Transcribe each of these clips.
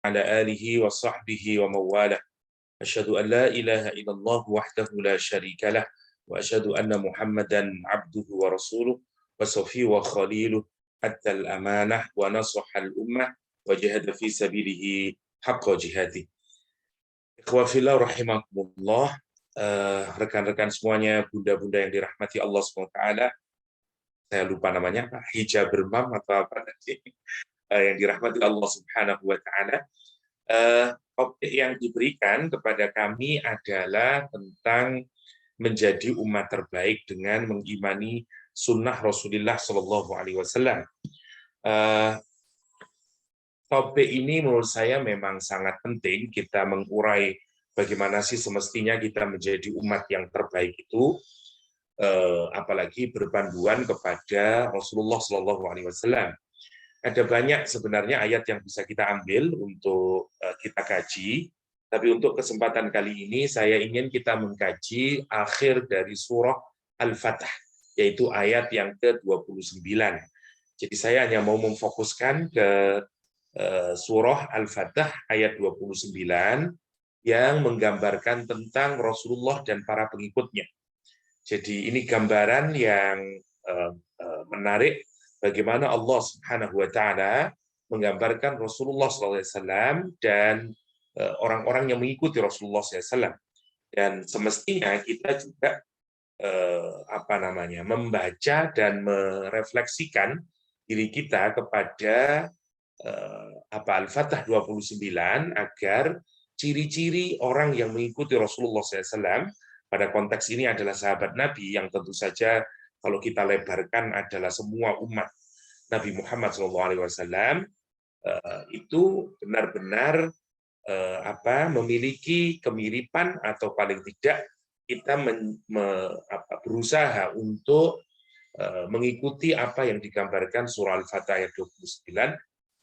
على آله وصحبه ومواله أشهد أن لا إله إلا الله وحده لا شريك له وأشهد أن محمدا عبده ورسوله وصفيه وخليله أدى الأمانة ونصح الأمة وجاهد في سبيله حق جهاده. Ikhwafillah rahimakumullah, rekan-rekan semuanya, bunda-bunda yang dirahmati Allah SWT, saya lupa namanya, Hijabermam atau apa tadi, yang dirahmati Allah Subhanahu wa Ta'ala. Topik yang diberikan kepada kami adalah tentang menjadi umat terbaik dengan mengimani sunnah Rasulullah Shallallahu Alaihi Wasallam. Topik ini menurut saya memang sangat penting kita mengurai bagaimana sih semestinya kita menjadi umat yang terbaik itu, apalagi berpanduan kepada Rasulullah Shallallahu Alaihi Wasallam. Ada banyak sebenarnya ayat yang bisa kita ambil untuk kita kaji, tapi untuk kesempatan kali ini saya ingin kita mengkaji akhir dari surah Al-Fatah, yaitu ayat yang ke-29. Jadi saya hanya mau memfokuskan ke surah Al-Fatah ayat 29 yang menggambarkan tentang Rasulullah dan para pengikutnya. Jadi ini gambaran yang menarik bagaimana Allah Subhanahu wa Ta'ala menggambarkan Rasulullah SAW dan orang-orang yang mengikuti Rasulullah SAW. Dan semestinya kita juga membaca dan merefleksikan diri kita kepada Al-Fatah 29 agar ciri-ciri orang yang mengikuti Rasulullah SAW, pada konteks ini adalah sahabat Nabi yang tentu saja kalau kita lebarkan adalah semua umat Nabi Muhammad SAW, itu benar-benar memiliki kemiripan atau paling tidak kita berusaha untuk mengikuti apa yang digambarkan surah Al-Fatah ayat 29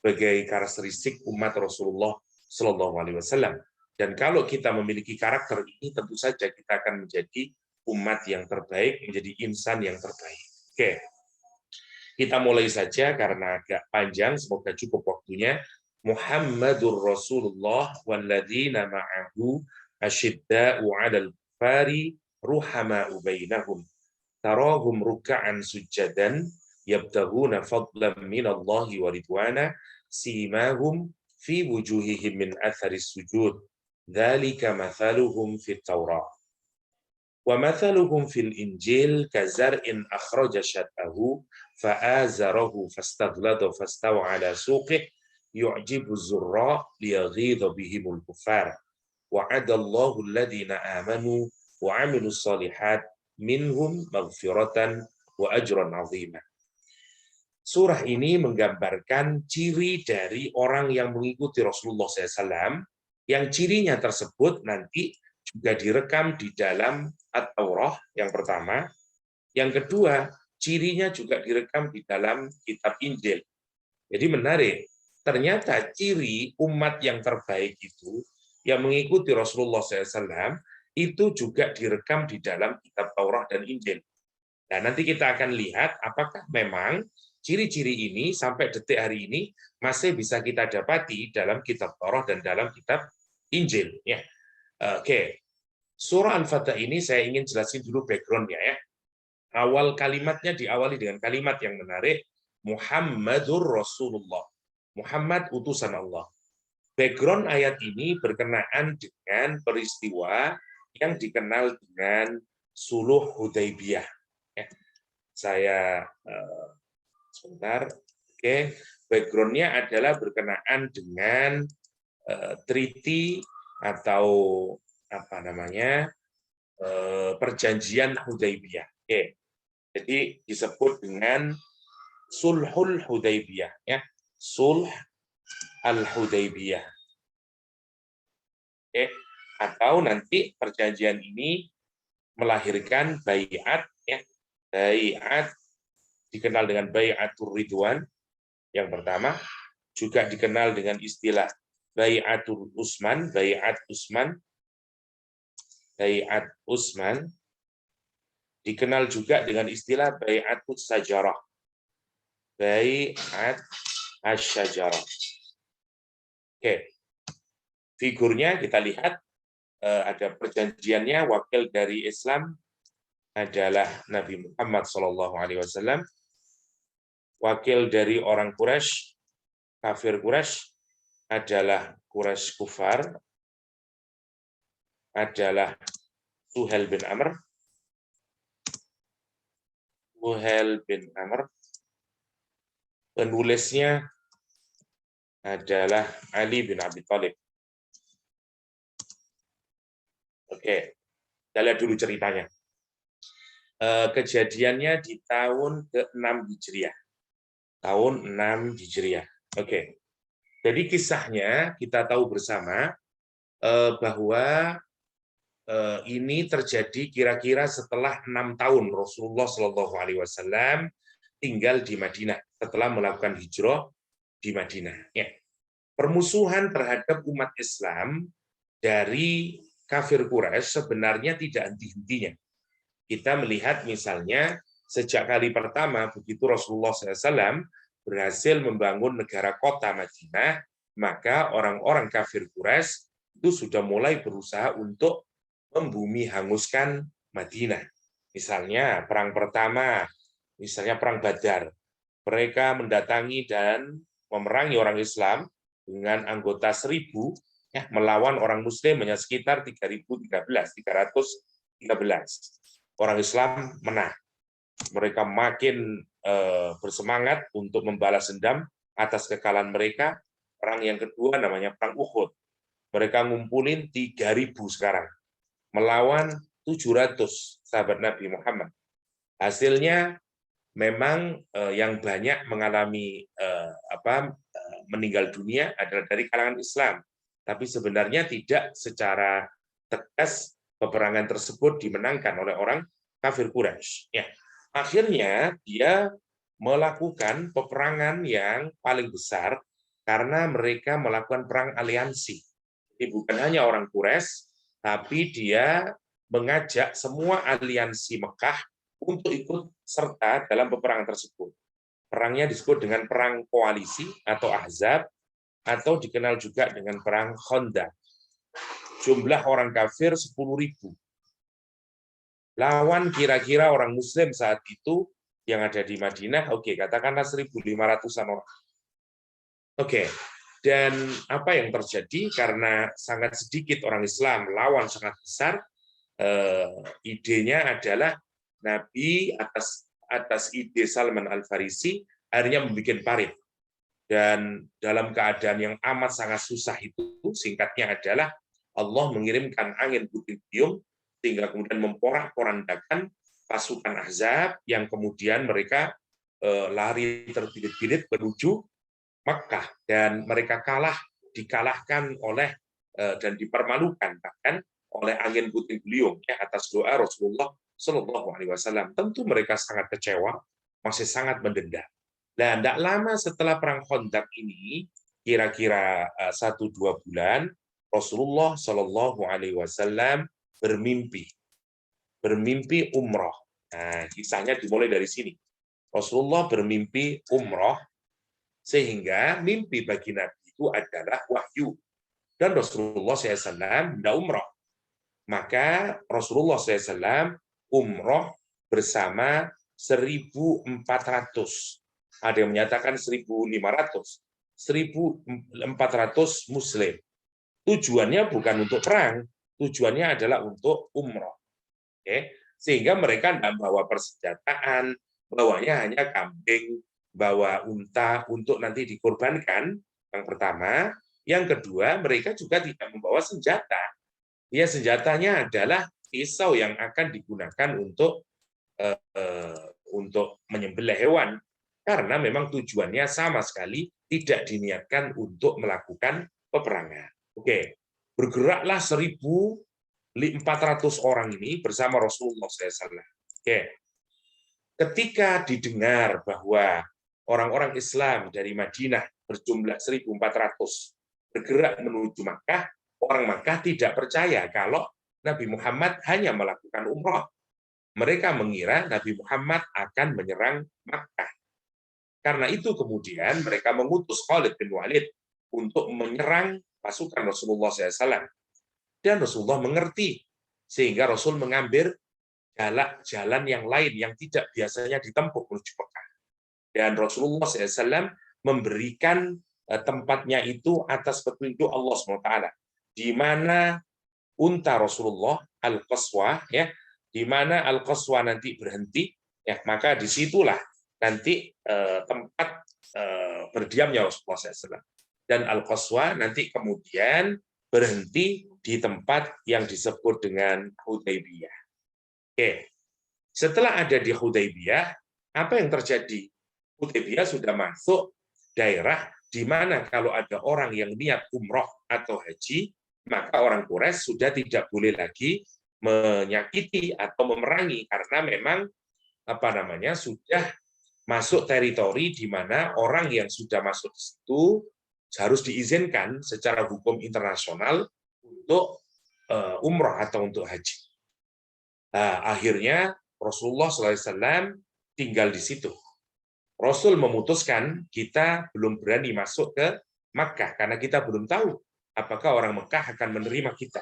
sebagai karakteristik umat Rasulullah SAW. Dan kalau kita memiliki karakter ini, tentu saja kita akan menjadi umat yang terbaik, menjadi insan yang terbaik. Oke, kita mulai saja karena agak panjang, semoga cukup waktunya. Muhammadur Rasulullah walladzina ma'ahu asyidda'u 'alal kuffari ruhama'u bainahum tarahum ruk'an sujjadan yabtaghuna fadlan minallahi wa ridwana simahum fi wujuhihim min atharis sujud dzalika mathaluhum fit Taurah wa mathaluhum fil Injil kazar'in akhraja syat'ahu fa'azarahu fastaghlada fastawa 'ala suqihi yu'jibu az-zurra liyaghidha bihimul kuffar wa'adallahu alladhina amanu wa 'amilus shalihat minhum maghfiratan wa ajran 'azima. Surah ini menggambarkan ciri dari orang yang mengikuti Rasulullah SAW, yang cirinya tersebut nanti juga direkam di dalam At-Taurah yang pertama. Yang kedua, cirinya juga direkam di dalam kitab Injil. Jadi menarik, ternyata ciri umat yang terbaik itu, yang mengikuti Rasulullah SAW, itu juga direkam di dalam kitab Taurat dan Injil. Nah, nanti kita akan lihat apakah memang ciri-ciri ini sampai detik hari ini masih bisa kita dapati dalam kitab Taurat dan dalam kitab Injil. Ya. Oke, surah Al-Fatah ini saya ingin jelasin dulu background-nya ya. Awal kalimatnya diawali dengan kalimat yang menarik, Muhammadur Rasulullah. Muhammad utusan Allah. Background ayat ini berkenaan dengan peristiwa yang dikenal dengan Suluh Hudaybiyah. Saya sebentar. Oke, background-nya adalah berkenaan dengan treaty atau perjanjian Hudaybiyah. Oke. Jadi disebut dengan Sulhul Hudaybiyah ya. Sulh Al-Hudaybiyah. Oke, atau nanti perjanjian ini melahirkan baiat ya. Baiat dikenal dengan Baiatur Ridwan yang pertama, juga dikenal dengan istilah Baiatul Utsman, Baiat Utsman. Baiat Utsman dikenal juga dengan istilah Baiatus Sajarah. Baiat Asy-Syajarah. Oke, Figurnya kita lihat ada perjanjiannya, wakil dari Islam adalah Nabi Muhammad SAW, wakil dari orang Quraisy, kafir Quraisy adalah Quraisy kufar, adalah Suhail bin Amr. Suhail bin Amr. Penulisnya adalah Ali bin Abi Thalib. Oke, kita lihat dulu ceritanya. Kejadiannya di tahun ke-6 Hijriah. Tahun 6 Hijriah. Oke. Jadi kisahnya kita tahu bersama bahwa ini terjadi kira-kira setelah 6 tahun Rasulullah SAW tinggal di Madinah setelah melakukan hijrah di Madinah. Ya. Permusuhan terhadap umat Islam dari kafir Quraisy sebenarnya tidak henti-hentinya. Kita melihat misalnya sejak kali pertama begitu Rasulullah SAW berhasil membangun negara kota Madinah, maka orang-orang kafir Quraisy itu sudah mulai berusaha untuk membumi hanguskan Madinah. Misalnya perang pertama, misalnya perang Badar, mereka mendatangi dan memerangi orang Islam dengan anggota 1.000 ya, melawan orang Muslim hanya sekitar 313. Orang Islam menang. Mereka makin bersemangat untuk membalas dendam atas kekalahan mereka. Perang yang kedua namanya perang Uhud. Mereka ngumpulin 3.000 sekarang melawan 700 sahabat Nabi Muhammad. Hasilnya memang yang banyak mengalami meninggal dunia adalah dari kalangan Islam, tapi sebenarnya tidak secara tegas peperangan tersebut dimenangkan oleh orang kafir Quraisy. Ya, akhirnya dia melakukan peperangan yang paling besar karena mereka melakukan perang aliansi. Ini bukan hanya orang Quraisy, tapi dia mengajak semua aliansi Mekah untuk ikut serta dalam peperangan tersebut. Perangnya disebut dengan perang koalisi atau Ahzab, atau dikenal juga dengan perang Khandaq. Jumlah orang kafir 10.000. Lawan kira-kira orang Muslim saat itu yang ada di Madinah, oke, katakanlah 1.500-an orang. Oke, dan apa yang terjadi karena sangat sedikit orang Islam lawan sangat besar, idenya adalah Nabi atas ide Salman Al-Farisi akhirnya membuat parit. Dan dalam keadaan yang amat sangat susah itu, singkatnya adalah Allah mengirimkan angin puting beliung sehingga kemudian memporak-porandakan pasukan Ahzab yang kemudian mereka lari terbirit-birit menuju Makkah, dan mereka dikalahkan oleh dan dipermalukan bahkan oleh angin puting beliung ya, atas doa Rasulullah SAW. Tentu mereka sangat kecewa, masih sangat mendendam. Nah, tidak lama setelah perang Khandaq ini, kira-kira 1-2 bulan, Rasulullah SAW bermimpi umroh. Nah, kisahnya dimulai dari sini. Rasulullah bermimpi umroh, sehingga mimpi bagi Nabi itu adalah wahyu. Dan Rasulullah SAW tidak umroh. Maka Rasulullah SAW umroh bersama 1.400. Ada yang menyatakan 1.500. 1.400 Muslim. Tujuannya bukan untuk perang, tujuannya adalah untuk umroh. Oke? Sehingga mereka tidak bawa persenjataan, bawanya hanya kambing, bawa unta untuk nanti dikorbankan, yang pertama. Yang kedua, mereka juga tidak membawa senjata. Ya, senjatanya adalah pisau yang akan digunakan untuk menyembelih hewan, karena memang tujuannya sama sekali tidak diniatkan untuk melakukan peperangan. Oke, bergeraklah 1.400 orang ini bersama Rasulullah SAW. Oke, ketika didengar bahwa orang-orang Islam dari Madinah berjumlah 1.400 bergerak menuju Makkah, orang Makkah tidak percaya kalau Nabi Muhammad hanya melakukan umroh. Mereka mengira Nabi Muhammad akan menyerang Makkah. Karena itu kemudian mereka mengutus Khalid bin Walid untuk menyerang pasukan Rasulullah SAW. Dan Rasulullah mengerti, sehingga Rasul mengambil jalan yang lain yang tidak biasanya ditempuh menuju Mekah. Dan Rasulullah SAW memberikan tempatnya itu atas petunjuk Allah SWT, di mana unta Rasulullah Al-Qaswa, ya, di mana Al-Qaswa nanti berhenti, ya, maka disitulah nanti tempat berdiamnya Rasulullah SAW. Dan Al-Qaswa nanti kemudian berhenti di tempat yang disebut dengan Hudaybiyah. Oke. Setelah ada di Hudaybiyah, apa yang terjadi? Hudaybiyah sudah masuk daerah di mana kalau ada orang yang niat umroh atau haji, maka orang Quraisy sudah tidak boleh lagi menyakiti atau memerangi, karena memang sudah masuk teritori di mana orang yang sudah masuk di situ harus diizinkan secara hukum internasional untuk umroh atau untuk haji. Nah, akhirnya Rasulullah SAW tinggal di situ. Rasul memutuskan kita belum berani masuk ke Makkah karena kita belum tahu apakah orang Mekah akan menerima kita.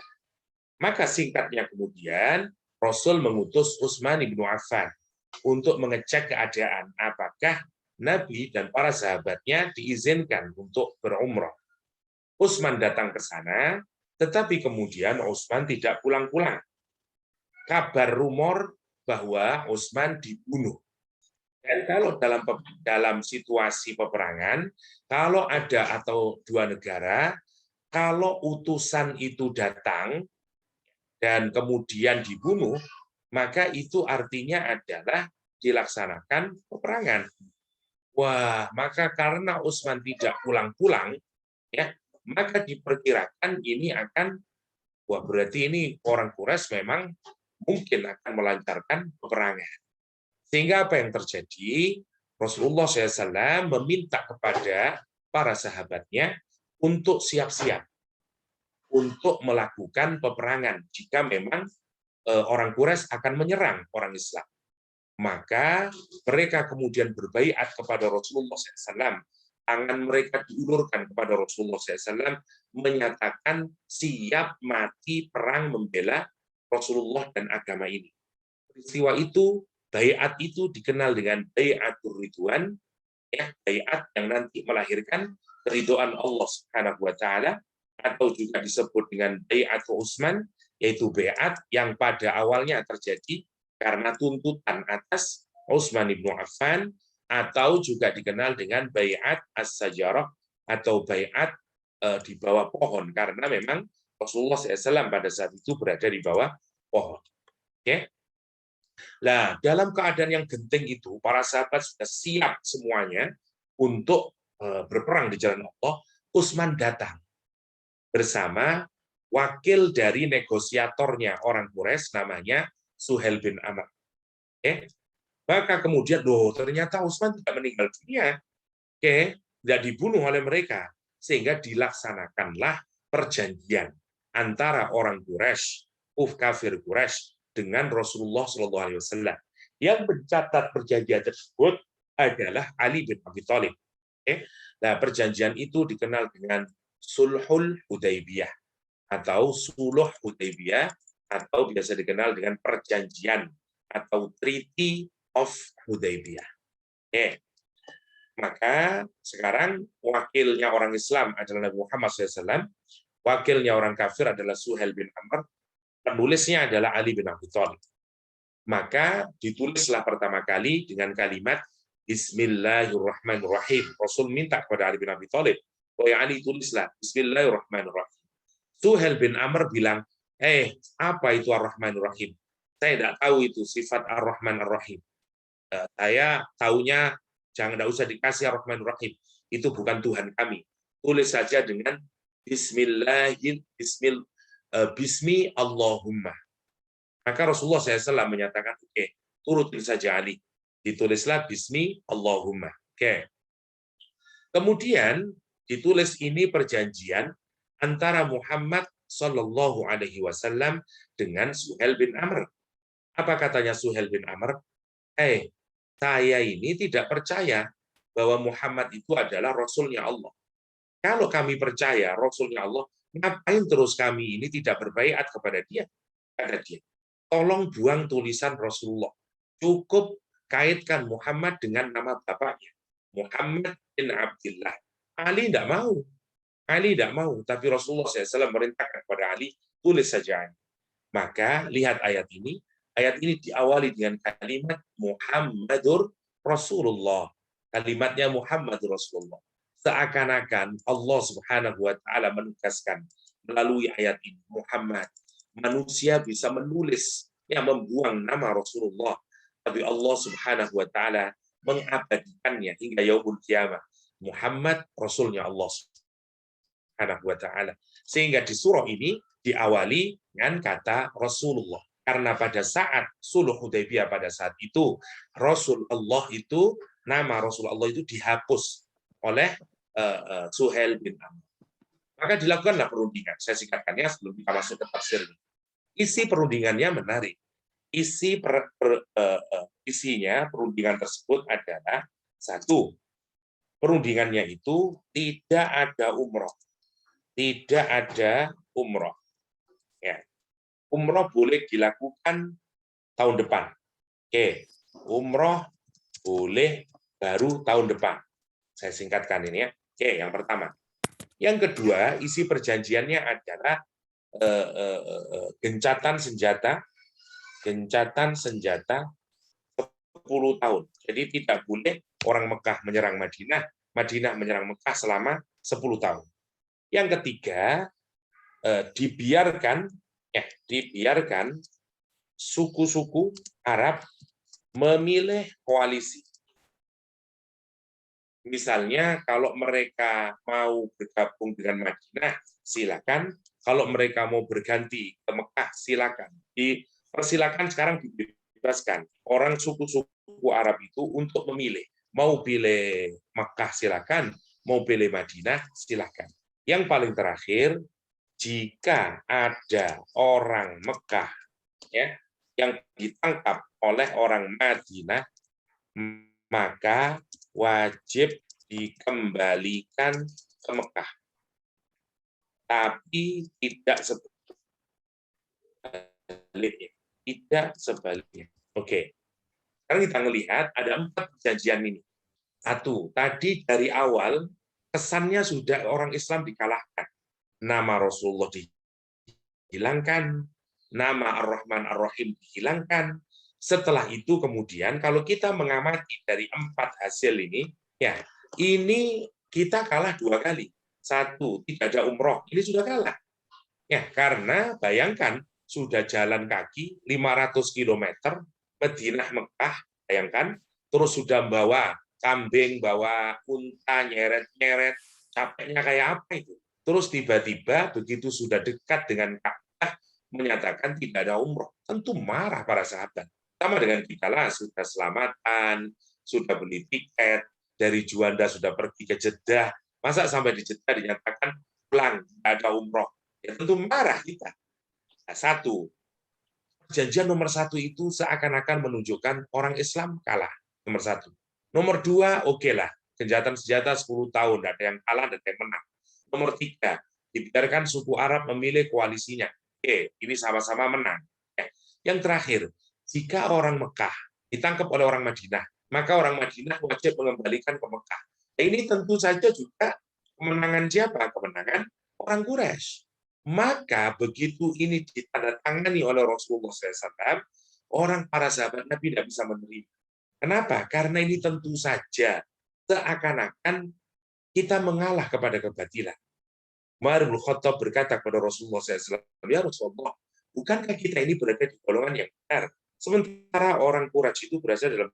Maka singkatnya kemudian Rasul mengutus Utsman bin Affan untuk mengecek keadaan apakah Nabi dan para sahabatnya diizinkan untuk berumrah. Utsman datang ke sana, tetapi kemudian Utsman tidak pulang-pulang. Kabar rumor bahwa Utsman dibunuh. Dan kalau dalam situasi peperangan, kalau ada atau dua negara, kalau utusan itu datang dan kemudian dibunuh, maka itu artinya adalah dilaksanakan peperangan. Wah, maka karena Utsman tidak pulang-pulang, ya, maka diperkirakan ini akan, wah berarti ini orang Quraisy memang mungkin akan melancarkan peperangan. Sehingga apa yang terjadi? Rasulullah SAW meminta kepada para sahabatnya untuk siap-siap untuk melakukan peperangan jika memang orang Quraisy akan menyerang orang Islam. Maka mereka kemudian berbaiat kepada Rasulullah SAW. Tangan mereka diulurkan kepada Rasulullah SAW, menyatakan siap mati perang membela Rasulullah dan agama ini. Peristiwa itu, baiat itu dikenal dengan baiatur ridwan, ya, baiat yang nanti melahirkan keridhaan Allah Subhanahu wa taala, atau juga disebut dengan baiat Utsman, yaitu baiat yang pada awalnya terjadi karena tuntutan atas Utsman bin Affan, atau juga dikenal dengan baiat as-sajarah atau baiat di bawah pohon, karena memang Rasulullah SAW pada saat itu berada di bawah pohon. Oke. Nah, dalam keadaan yang genting itu, para sahabat sudah siap semuanya untuk berperang di jalan Allah. Utsman datang bersama wakil dari negosiatornya orang Quraisy, namanya Suhail bin Amr. Maka kemudian, ternyata Utsman tidak meninggal dunia, tidak dibunuh oleh mereka, sehingga dilaksanakanlah perjanjian antara orang Quraisy, kafir Quraisy, dengan Rasulullah SAW. Yang mencatat perjanjian tersebut adalah Ali bin Abi Thalib. Nah, perjanjian itu dikenal dengan Sulhul Hudaybiyah atau Suluh Hudaybiyah, atau biasa dikenal dengan perjanjian atau Treaty of Hudaybiyah. Maka sekarang wakilnya orang Islam adalah Nabi Muhammad SAW, wakilnya orang kafir adalah Suhail bin Amr, penulisnya adalah Ali bin Abi Thalib. Maka ditulislah pertama kali dengan kalimat Bismillahirrahmanirrahim. Rasul minta kepada Ali bin Abi Thalib, "Wahai Ali, tulislah Bismillahirrahmanirrahim." Suhail bin Amr bilang, apa itu Ar-Rahmanir-Rahim? Saya tidak tahu itu sifat Ar-Rahman Ar-Rahim. Saya taunya jangan, tidak usah dikasih Ar-Rahmanir-Rahim. Itu bukan Tuhan kami. Tulis saja dengan Bismi Allahumma. Maka Rasulullah SAW menyatakan, turutin saja Ali. Ditulislah Bismi Allahumma. Kemudian ditulis ini perjanjian antara Muhammad Shallallahu Alaihi Wasallam dengan Suhail bin Amr. Apa katanya Suhail bin Amr? Saya ini tidak percaya bahwa Muhammad itu adalah Rasulnya Allah. Kalau kami percaya Rasulnya Allah, ngapain terus kami ini tidak berbaiat kepada dia? Kepada dia. Tolong buang tulisan Rasulullah. Cukup kaitkan Muhammad dengan nama bapaknya. Muhammad bin Abdullah. Ali tidak mau. Ali tidak mau. Tapi Rasulullah SAW merintahkan kepada Ali, tulis saja. Maka lihat ayat ini. Ayat ini diawali dengan kalimat Muhammadur Rasulullah. Kalimatnya Muhammadur Rasulullah. Seakan-akan Allah Subhanahu wa taala menugaskan melalui ayat ini Muhammad, manusia bisa menulis yang membuang nama Rasulullah, tapi Allah Subhanahu wa taala mengabadikannya hingga yaumul kiamah. Muhammad Rasulnya Allah Subhanahu wa taala. Sehingga di surah ini diawali dengan kata Rasulullah. Karena pada saat Sulh Hudaybiyah pada saat itu Rasulullah itu nama Rasulullah itu dihapus oleh Suhail bin Amr. Maka dilakukanlah perundingan. Saya singkatkannya sebelum kita masuk ke tafsir. Isi perundingannya menarik. Isinya perundingan tersebut adalah satu, perundingannya itu tidak ada umroh. Tidak ada umroh. Ya. Umroh boleh dilakukan tahun depan. Oke, umroh boleh baru tahun depan. Saya singkatkan ini ya. Oke, yang pertama. Yang kedua, isi perjanjiannya adalah gencatan senjata 10 tahun. Jadi tidak boleh orang Mekah menyerang Madinah, Madinah menyerang Mekah selama 10 tahun. Yang ketiga, dibiarkan suku-suku Arab memilih koalisi. Misalnya kalau mereka mau bergabung dengan Madinah, silakan. Kalau mereka mau berganti ke Mekah, silakan. Dipersilakan sekarang dibebaskan. Orang suku-suku Arab itu untuk memilih. Mau pilih Mekah, silakan. Mau pilih Madinah, silakan. Yang paling terakhir, jika ada orang Mekah ya yang ditangkap oleh orang Madinah, maka wajib dikembalikan ke Mekah. Tapi tidak sebaliknya. Tidak sebaliknya. Oke. Sekarang kita melihat ada 4 perjanjian ini. Satu, tadi dari awal kesannya sudah orang Islam dikalahkan. Nama Rasulullah dihilangkan, nama Ar-Rahman Ar-Rahim dihilangkan. Setelah itu kemudian kalau kita mengamati dari 4 hasil ini, ya ini kita kalah 2 kali. Satu, tidak ada umroh, ini sudah kalah. Ya, karena bayangkan sudah jalan kaki 500 km Madinah Mekah, bayangkan, terus sudah bawa kambing, bawa unta, nyeret-nyeret, capeknya kayak apa itu? Terus tiba-tiba begitu sudah dekat dengan Ka'bah menyatakan tidak ada umroh. Tentu marah para sahabat. Sama dengan kita lah, sudah selamatan, sudah beli tiket, dari Juanda sudah pergi ke Jeddah. Masa sampai di Jeddah dinyatakan pulang, tidak ada umroh. Ya tentu marah kita. Nah, satu, perjanjian nomor 1 itu seakan-akan menunjukkan orang Islam kalah. Nomor 1. Nomor 2, oke lah. Gencatan senjata 10 tahun, tidak ada yang kalah, tidak ada yang menang. Nomor 3, dibiarkan suku Arab memilih koalisinya. Oke, ini sama-sama menang. Yang terakhir, jika orang Mekah ditangkap oleh orang Madinah, maka orang Madinah wajib mengembalikan ke Mekah. Nah, ini tentu saja juga kemenangan siapa? Kemenangan orang Quraisy. Maka begitu ini ditandatangani oleh Rasulullah SAW, orang para sahabat Nabi tidak bisa menerima. Kenapa? Karena ini tentu saja seakan-akan kita mengalah kepada kebatilan. Umar bin Khattab berkata kepada Rasulullah SAW, ya Rasulullah, bukankah kita ini berada di golongan yang benar? Sementara orang Quraisy itu berada dalam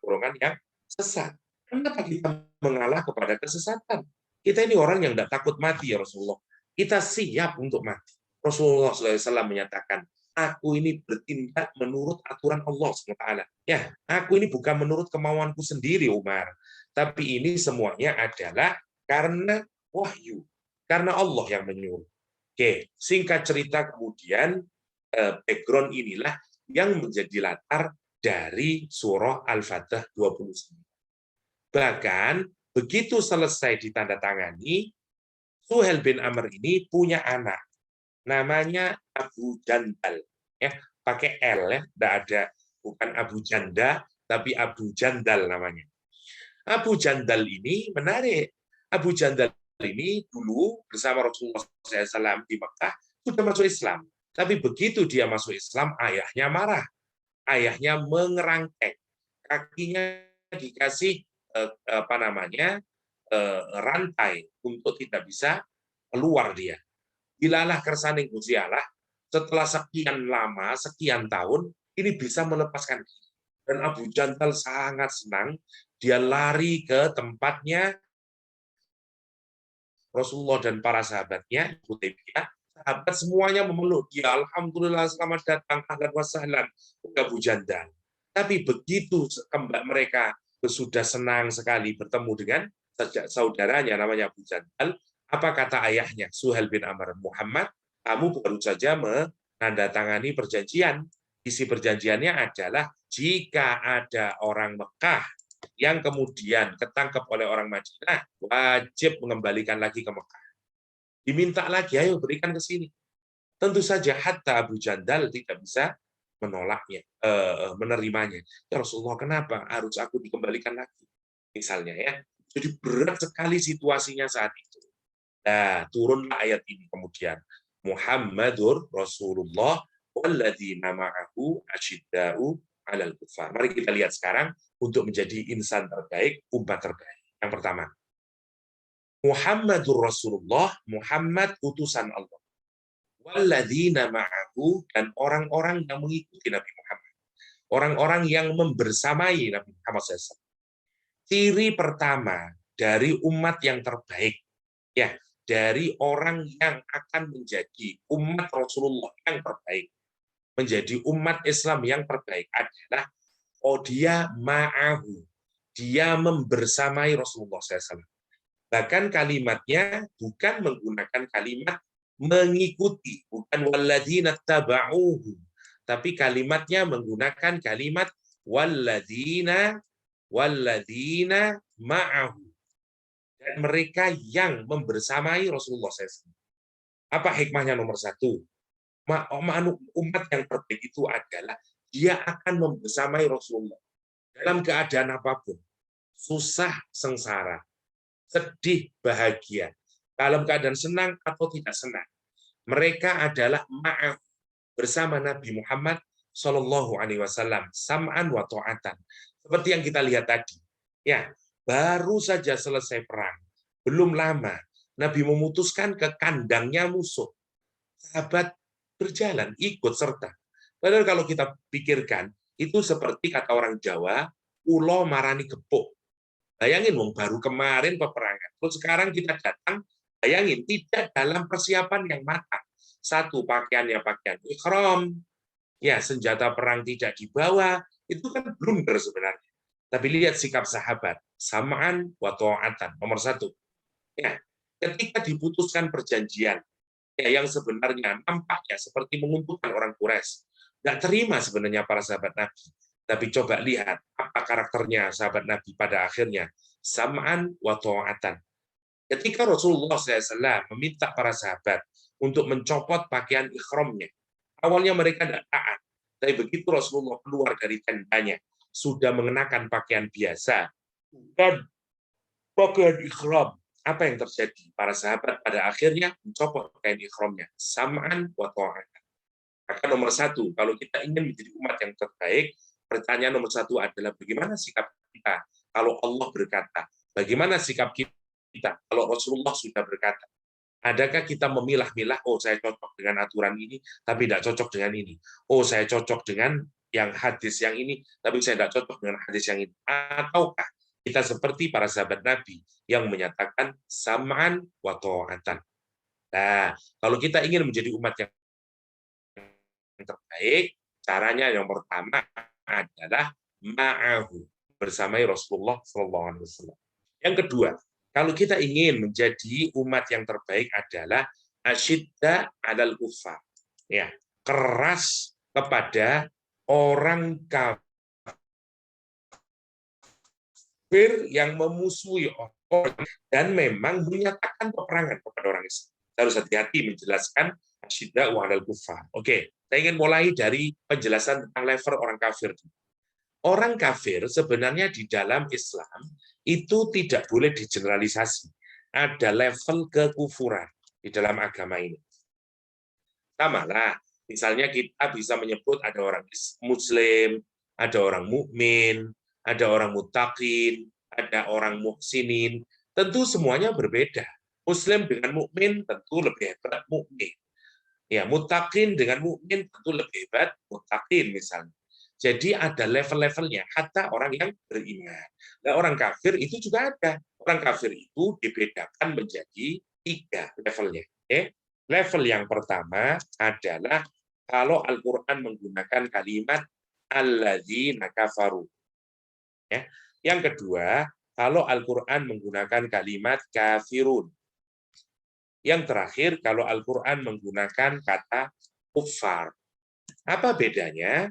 golongan yang sesat. Kenapa kita mengalah kepada kesesatan? Kita ini orang yang tidak takut mati, ya Rasulullah. Kita siap untuk mati. Rasulullah SAW menyatakan, aku ini bertindak menurut aturan Allah SWT. Ya, aku ini bukan menurut kemauanku sendiri, Umar. Tapi ini semuanya adalah karena wahyu. Karena Allah yang menyuruh. Oke, singkat cerita kemudian, background inilah yang menjadi latar dari surah Al-Fatah 29. Bahkan, begitu selesai ditandatangani, Suhail bin Amr ini punya anak, namanya Abu Jandal. Ya, pakai L ya, tidak ada, bukan Abu Janda, tapi Abu Jandal namanya. Abu Jandal ini menarik. Abu Jandal ini dulu bersama Rasulullah SAW di Mekah sudah masuk Islam. Tapi begitu dia masuk Islam, ayahnya marah. Ayahnya mengerangkeng. Kakinya dikasih rantai untuk tidak bisa keluar dia. Bilalah kersaning Gusti Allah, setelah sekian lama, sekian tahun, ini bisa melepaskan diri. Dan Abu Jandal sangat senang, dia lari ke tempatnya Rasulullah dan para sahabatnya, Hudaybiyah, sahabat semuanya memeluk dia. Alhamdulillah, selamat datang, ahlan wa sahlan, Abu Jandal. Tapi begitu mereka sudah senang sekali bertemu dengan saudaranya namanya Abu Jandal, apa kata ayahnya, Suhail bin Amr, Muhammad, kamu baru saja menandatangani perjanjian. Isi perjanjiannya adalah jika ada orang Mekah yang kemudian ketangkep oleh orang Madinah, wajib mengembalikan lagi ke Mekah. Diminta lagi, ayo berikan ke sini. Tentu saja hatta Abu Jandal tidak bisa menolaknya, menerimanya. Ya Rasulullah, kenapa harus aku dikembalikan lagi? Misalnya ya. Jadi berat sekali situasinya saat itu. Nah, turunlah ayat ini kemudian. Muhammadur Rasulullah walladzina ma'ahu asyidda'u 'alal kuffar. Mari kita lihat sekarang untuk menjadi insan terbaik, umat terbaik. Yang pertama, Muhammadur Rasulullah, Muhammad utusan Allah. Walladzina ma'ahu, dan orang-orang yang mengikuti Nabi Muhammad. Orang-orang yang membersamai Nabi Muhammad SAW. Ciri pertama dari umat yang terbaik, ya, dari orang yang akan menjadi umat Rasulullah yang terbaik, menjadi umat Islam yang terbaik adalah dia ma'ahu, dia membersamai Rasulullah SAW. Bahkan kalimatnya bukan menggunakan kalimat mengikuti, bukan walladzina taba'uhu, tapi kalimatnya menggunakan kalimat walladzina ma'ahu, dan mereka yang membersamai Rasulullah SAW. Apa hikmahnya nomor satu? Umat yang terbaik itu adalah dia akan membersamai Rasulullah dalam keadaan apapun, susah, sengsara, sedih, bahagia, dalam keadaan senang atau tidak senang. Mereka adalah ma'ah, bersama Nabi Muhammad Shallallahu Alaihi Wasallam, sam'an wa ta'atan. Seperti yang kita lihat tadi, ya, baru saja selesai perang, belum lama Nabi memutuskan ke kandangnya musuh. Sahabat berjalan, ikut serta. Padahal kalau kita pikirkan, itu seperti kata orang Jawa, ulo marani gepuk. Bayangin, baru kemarin peperangan, terus sekarang kita datang, bayangin, tidak dalam persiapan yang matang. Satu, pakaiannya pakaian ikhram, ya, senjata perang tidak dibawa, itu kan blunder sebenarnya. Tapi lihat sikap sahabat, sama'an wa ta'atan, nomor satu. Ya, ketika diputuskan perjanjian, ya, yang sebenarnya nampaknya seperti mengumpulkan orang Quraisy, nggak terima sebenarnya para sahabat Nabi. Tapi coba lihat apa karakternya sahabat Nabi pada akhirnya, sam'an wa ta'atan. Ketika Rasulullah SAW meminta para sahabat untuk mencopot pakaian ikhramnya, awalnya mereka tidak taat. Tapi begitu Rasulullah keluar dari tendanya, sudah mengenakan pakaian biasa, dan pakaian ikhram, apa yang terjadi? Para sahabat pada akhirnya mencopot pakaian ikhramnya, sam'an wa ta'atan. Maka nomor satu, kalau kita ingin menjadi umat yang terbaik, pertanyaan nomor satu adalah bagaimana sikap kita kalau Allah berkata, bagaimana sikap kita kalau Rasulullah sudah berkata. Adakah kita memilah-milah, oh saya cocok dengan aturan ini, tapi tidak cocok dengan ini. Oh saya cocok dengan yang hadis yang ini, tapi saya tidak cocok dengan hadis yang ini. Ataukah kita seperti para sahabat Nabi yang menyatakan sam'an wa ta'atan. Nah, kalau kita ingin menjadi umat yang terbaik, caranya yang pertama adalah ma'ahu, bersamai Rasulullah SAW. Yang kedua, kalau kita ingin menjadi umat yang terbaik adalah asyidda 'alal kuffar. Ya, keras kepada orang kafir yang memusuhi dan memang menyatakan peperangan kepada orang Islam. Harus hati-hati menjelaskan asyidda'u 'alal kuffar. Oke, saya ingin mulai dari penjelasan tentang level orang kafir. Orang kafir sebenarnya di dalam Islam itu tidak boleh digeneralisasi. Ada level kekufuran di dalam agama ini. Samalah, misalnya kita bisa menyebut ada orang Muslim, ada orang mukmin, ada orang muttaqin, ada orang muhsinin. Tentu semuanya berbeda. Muslim dengan mukmin tentu lebih hebat mukmin. Ya, muttaqin dengan mukmin tentu lebih hebat muttaqin misalnya. Jadi ada level-levelnya, hatta orang yang beriman. Nah, orang kafir itu juga ada. Orang kafir itu dibedakan menjadi 3 levelnya. Oke? Level yang pertama adalah kalau Al-Quran menggunakan kalimat alladzina kafaru. Ya. Yang kedua, kalau Al-Quran menggunakan kalimat kafirun. Yang terakhir, kalau Al-Quran menggunakan kata kuffar. Apa bedanya?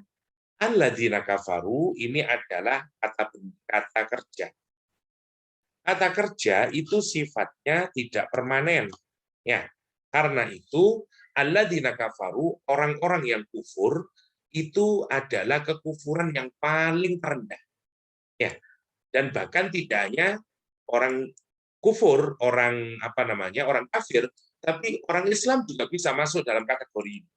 Alladzina kafaru ini adalah kata kerja. Kata kerja itu sifatnya tidak permanen. Ya, karena itu alladzina kafaru, orang-orang yang kufur itu adalah kekufuran yang paling rendah. Ya, dan bahkan tidak hanya orang kufur, orang orang kafir, tapi orang Islam juga bisa masuk dalam kategori ini.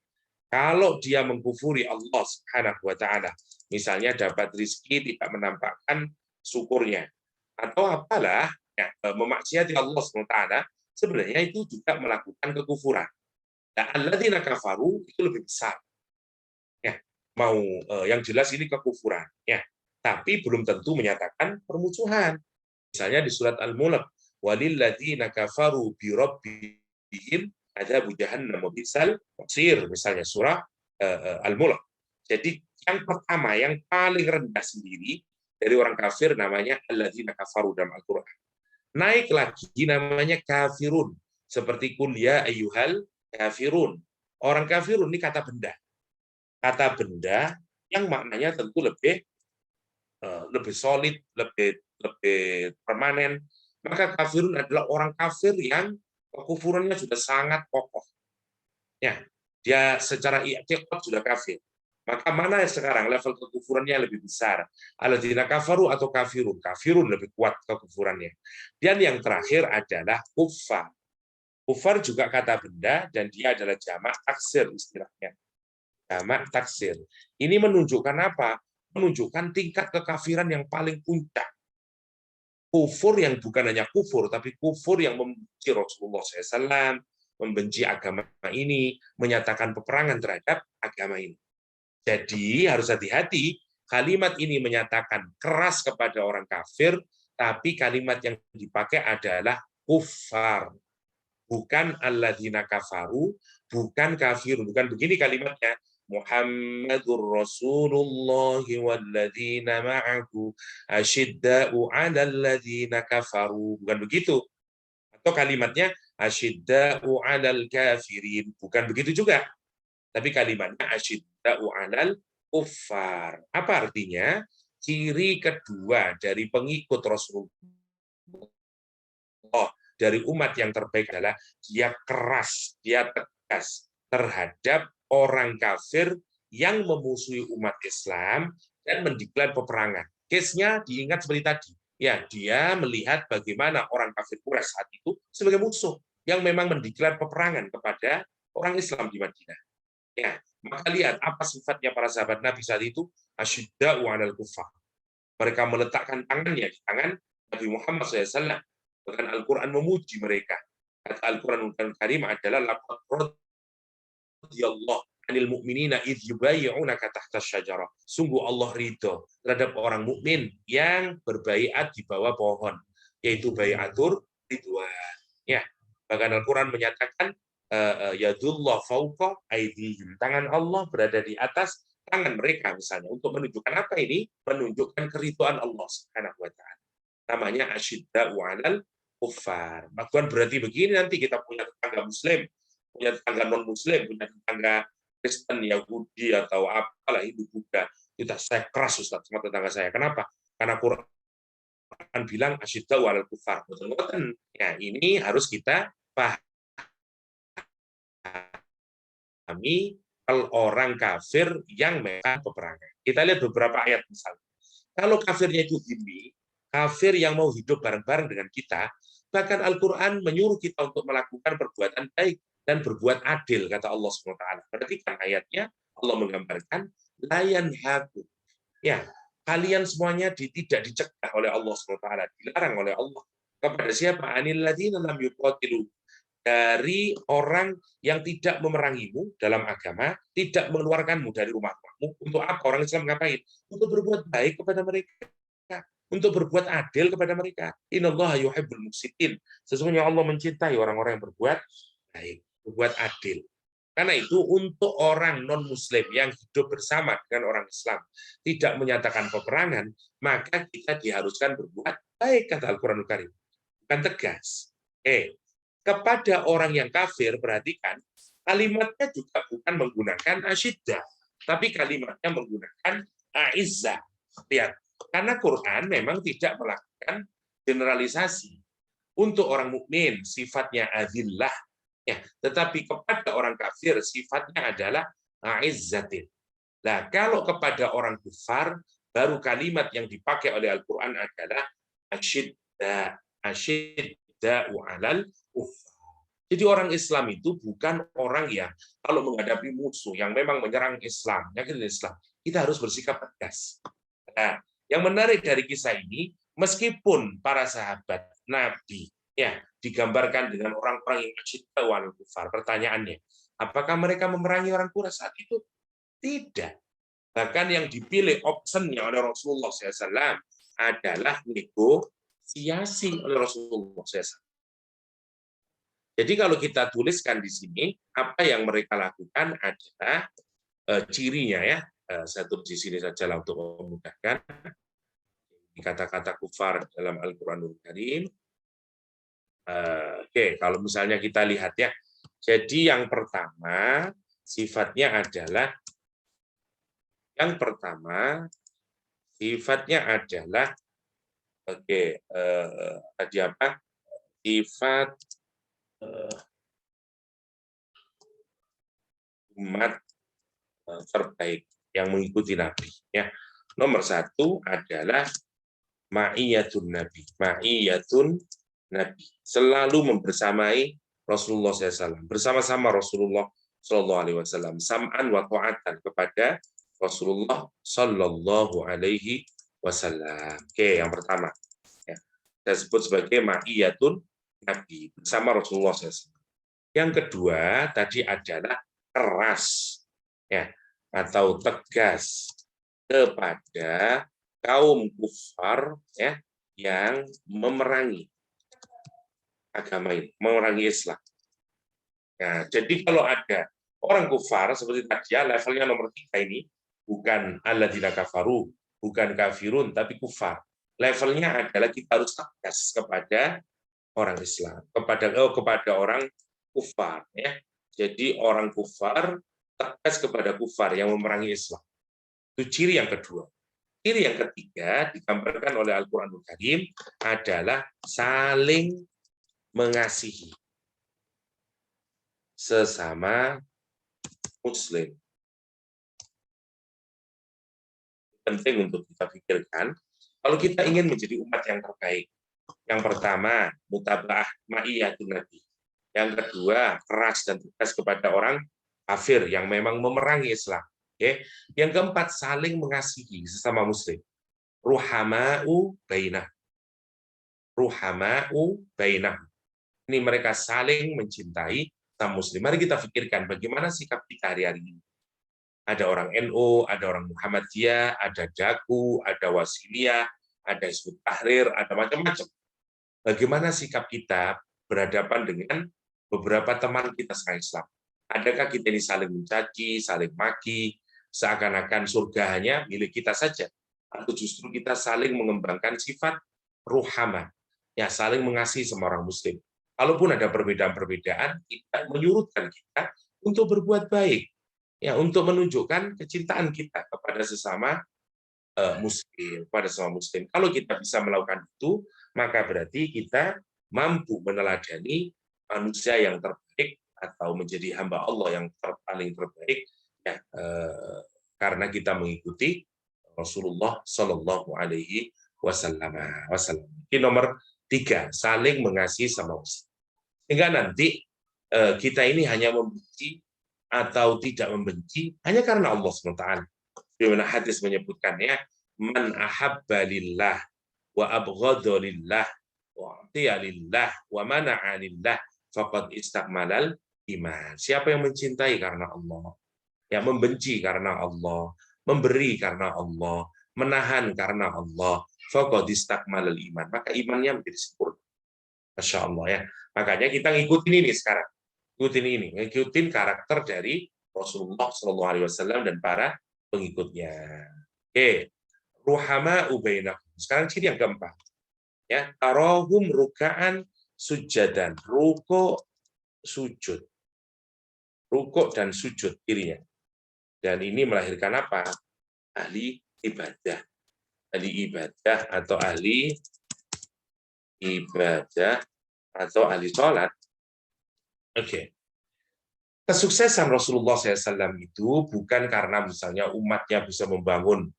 Kalau dia mengkufuri Allah Subhanahu wa taala, misalnya dapat rezeki tidak menampakkan syukurnya atau apalah ya, memaksiati Allah Subhanahu wa taala, sebenarnya itu juga melakukan kekufuran. Nah, alladzina kafaru itu lebih besar. Ya, mau yang jelas ini kekufuran, ya. Tapi belum tentu menyatakan permusuhan. Misalnya di surat Al-Mulk, walilladzina kafaru bi rabbihim adzabu jahannam wa bisal masir, misalnya surah Al-Mulk. Jadi yang pertama yang paling rendah sendiri dari orang kafir namanya alladzina kafaru dalam Al-Qur'an. Naik lagi namanya kafirun, seperti kul ya ayyuhal kafirun. Orang kafirun ini kata benda. Kata benda yang maknanya tentu lebih solid, lebih permanen. Maka kafirun adalah orang kafir yang kekufurannya sudah sangat kokoh. Ya, dia secara i'tiqad sudah kafir. Maka mana sekarang level kekufurannya lebih besar? Alladzina kafaru atau kafirun? Kafirun lebih kuat kekufurannya. Dan yang terakhir adalah kuffar. Kuffar juga kata benda dan dia adalah jamak taksir istilahnya. Jamak taksir. Ini menunjukkan apa? Menunjukkan tingkat kekafiran yang paling puncak. Kufur yang bukan hanya kufur, tapi kufur yang membenci Rasulullah SAW, membenci agama ini, menyatakan peperangan terhadap agama ini. Jadi harus hati-hati, kalimat ini menyatakan keras kepada orang kafir, tapi kalimat yang dipakai adalah kufar. Bukan alladzina kafaru, bukan kafir, bukan begini kalimatnya. Muhammadur Rasulullah walladzina ma'ahu asyidda'u 'alal ladzina kafaru. Bukan begitu. Atau kalimatnya asyidda'u 'alal kafirin. Bukan begitu juga. Tapi kalimatnya asyidda'u 'alal kuffar. Apa artinya? Ciri kedua dari pengikut Rasulullah dari umat yang terbaik adalah dia keras, dia tegas terhadap orang kafir yang memusuhi umat Islam dan mendeklar peperangan. Case-nya diingat seperti tadi. Ya, dia melihat bagaimana orang kafir Quraisy saat itu sebagai musuh yang memang mendeklar peperangan kepada orang Islam di Madinah. Ya, maka lihat apa sifatnya para sahabat Nabi saat itu, asyidda'u 'alal kuffar. Mereka meletakkan tangannya di tangan Nabi Muhammad SAW. Bahkan Al-Quran memuji mereka. Kata Al-Quran Karim adalah laqad radiyallahu 'anil mu'minina idz yubayyi'unaka tahta syajarah. Sungguh Allah ridho terhadap orang mukmin yang berbaiat di bawah pohon, yaitu baiatur ridwan. Ya, bahkan Al-Quran menyatakan yadullah fauqa aydihim. Tangan Allah berada di atas tangan mereka misalnya. Untuk menunjukkan apa ini? Menunjukkan keridhaan Allah Subhanahu wa taala. Namanya asyidda'u 'alal kuffar. Bukan berarti begini nanti kita punya tetangga muslim, punya tetangga non muslim, punya tetangga Kristen, Yahudi atau apalah Hindu Buddha. Kita saya keras Ustaz sama tetangga saya. Kenapa? Karena Quran Quran bilang asyiddau 'alal kufar. Ya, ini harus kita pahami orang kafir yang memang peperangan. Kita lihat beberapa ayat misalnya. Kalau kafirnya itu dhimmi, kafir yang mau hidup bareng-bareng dengan kita, bahkan Al-Quran menyuruh kita untuk melakukan perbuatan baik dan berbuat adil, kata Allah SWT. Perhatikan ayatnya, Allah menggambarkan, layan haku. Ya, kalian semuanya tidak dicegah oleh Allah SWT, dilarang oleh Allah. Kepada siapa? Anil ladzina lam yuqatilu, dari orang yang tidak memerangimu dalam agama, tidak mengeluarkanmu dari rumahmu. Untuk apa? Orang Islam ngapain? Untuk berbuat baik kepada mereka, untuk berbuat adil kepada mereka. Innallaha yuhibbul muqsitin. Sesungguhnya Allah mencintai orang-orang yang berbuat baik, berbuat adil. Karena itu untuk orang non-muslim yang hidup bersama dengan orang Islam, tidak menyatakan peperangan, maka kita diharuskan berbuat baik, kata Al-Quranul Karim. Bukan tegas. Kepada orang yang kafir, perhatikan, kalimatnya juga bukan menggunakan asyiddah, tapi kalimatnya menggunakan a'izzah. Lihat, karena Quran memang tidak melakukan generalisasi. Untuk orang mukmin sifatnya azillah, ya, tetapi kepada orang kafir sifatnya adalah a'izzatin. Nah, kalau kepada orang kufar, baru kalimat yang dipakai oleh Al-Quran adalah asyiddah, asyidda'u 'alal kufar. Jadi orang Islam itu bukan orang yang kalau menghadapi musuh yang memang menyerang Islam, nyakitin Islam, kita harus bersikap tegas. Nah, yang menarik dari kisah ini, meskipun para sahabat Nabi ya digambarkan dengan orang-orang yang asyidda wal kufar, pertanyaannya, apakah mereka memerangi orang Quraisy saat itu? Tidak. Bahkan yang dipilih optionnya oleh Rasulullah SAW adalah negosiasi oleh Rasulullah SAW. Jadi kalau kita tuliskan di sini, apa yang mereka lakukan adalah cirinya ya. Saya tulis di sini saja lah untuk memudahkan. Kata-kata kufar dalam Al-Quranul Karim. Oke, kalau misalnya kita lihat ya. Jadi yang pertama sifatnya adalah tadi apa? Sifat umat terbaik yang mengikuti Nabi. Ya, nomor satu adalah ma'iyatun Nabi. Ma'iyatun Nabi. Selalu membersamai Rasulullah SAW. Bersama-sama Rasulullah SAW. Sam'an wa ta'atan kepada Rasulullah Sallallahu Alaihi Wasallam. Oke, yang pertama. Ya, saya sebut sebagai ma'iyatun Nabi. Bersama Rasulullah SAW. Yang kedua, tadi adalah keras. Ya, atau tegas kepada kaum kufar ya yang memerangi agama ini, memerangi Islam. Nah, jadi kalau ada orang kufar seperti tadi ya, levelnya nomor 3 ini bukan alladzina kafaru, bukan kafirun, tapi kufar. Levelnya adalah kita harus tegas kepada orang Islam, kepada orang kufar ya. Jadi orang kufar tegas kepada kufar yang memerangi Islam. Itu ciri yang kedua. Ciri yang ketiga digambarkan oleh Al-Quranul Karim adalah saling mengasihi sesama Muslim. Penting untuk kita pikirkan kalau kita ingin menjadi umat yang terbaik. Yang pertama, mutaba'ah ma'iyatun Nabi. Yang kedua, keras dan tegas kepada orang kafir yang memang memerangi Islam. Yang keempat, saling mengasihi sesama Muslim. Ruhama'u bainah. Ruhama'u bainah. Ini mereka saling mencintai sama Muslim. Mari kita pikirkan bagaimana sikap kita hari-hari ini. Ada orang NU, ada orang Muhammadiyah, ada Daku, ada Wasiliyah, ada Hizbut Tahrir, ada macam-macam. Bagaimana sikap kita berhadapan dengan beberapa teman kita se-Islam? Adakah kita ini saling mencaci, saling maki, seakan-akan surga hanya milik kita saja? Atau justru kita saling mengembangkan sifat ruhama, ya saling mengasihi semua orang Muslim. Kalaupun ada perbedaan-perbedaan, kita menyurutkan kita untuk berbuat baik, ya untuk menunjukkan kecintaan kita kepada sesama muslim, pada semua muslim. Kalau kita bisa melakukan itu, maka berarti kita mampu meneladani manusia yang terbaik atau menjadi hamba Allah yang paling terbaik, ya, karena kita mengikuti Rasulullah Shallallahu Alaihi Wasallam. Ini nomor 3, saling mengasihi sama muslim. Sehingga nanti kita ini hanya membenci atau tidak membenci hanya karena Allah SWT. Di mana hadis menyebutkannya, man ahabba lillah wa abghadha lillah wa atiya lillah wa mana'a lillah faqad istakmalal iman. Siapa yang mencintai karena Allah, yang membenci karena Allah, memberi karena Allah, menahan karena Allah, faqad istakmalal iman, maka imannya menjadi sempurna. Masya Allah ya. Makanya kita ngikutin ini sekarang. Ngikutin karakter dari Rasulullah SAW dan para pengikutnya. Oke, ruhama ubainakum. Sekarang ciri yang keempat. Ya, tarahum ruka'an sujadan. Rukuk, sujud. Rukuk dan sujud dirinya. Dan ini melahirkan apa? Ahli ibadah. Ahli ibadah atau ahli ibadah atau ahli sholat. Oke. Kesuksesan Rasulullah SAW itu bukan karena misalnya umatnya bisa membangun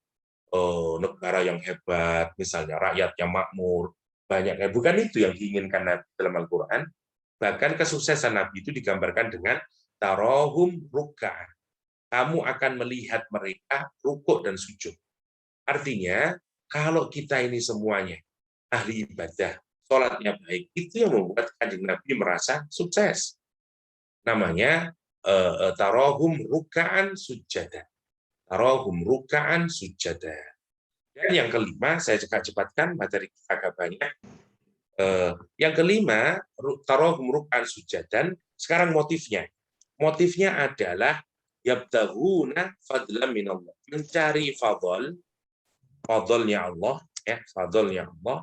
negara yang hebat, misalnya rakyatnya makmur, banyaknya. Bukan itu yang diinginkan Nabi dalam Al-Quran. Bahkan kesuksesan Nabi itu digambarkan dengan tarohum ruka'an. Kamu akan melihat mereka rukuk dan sujud. Artinya, kalau kita ini semuanya ahli ibadah, sholatnya baik, itu yang membuat Kanjeng Nabi merasa sukses. Namanya tarohum ruka'an sujada. Tarohum ruka'an sujada. Dan yang kelima, saya cepatkan, materi kita agak banyak. Yang kelima, tarohum ruka'an sujadan. Sekarang motifnya. Motifnya adalah yabtaghuna fadlan minallah. Mencari fadlnya Allah, ya, fadlnya Allah.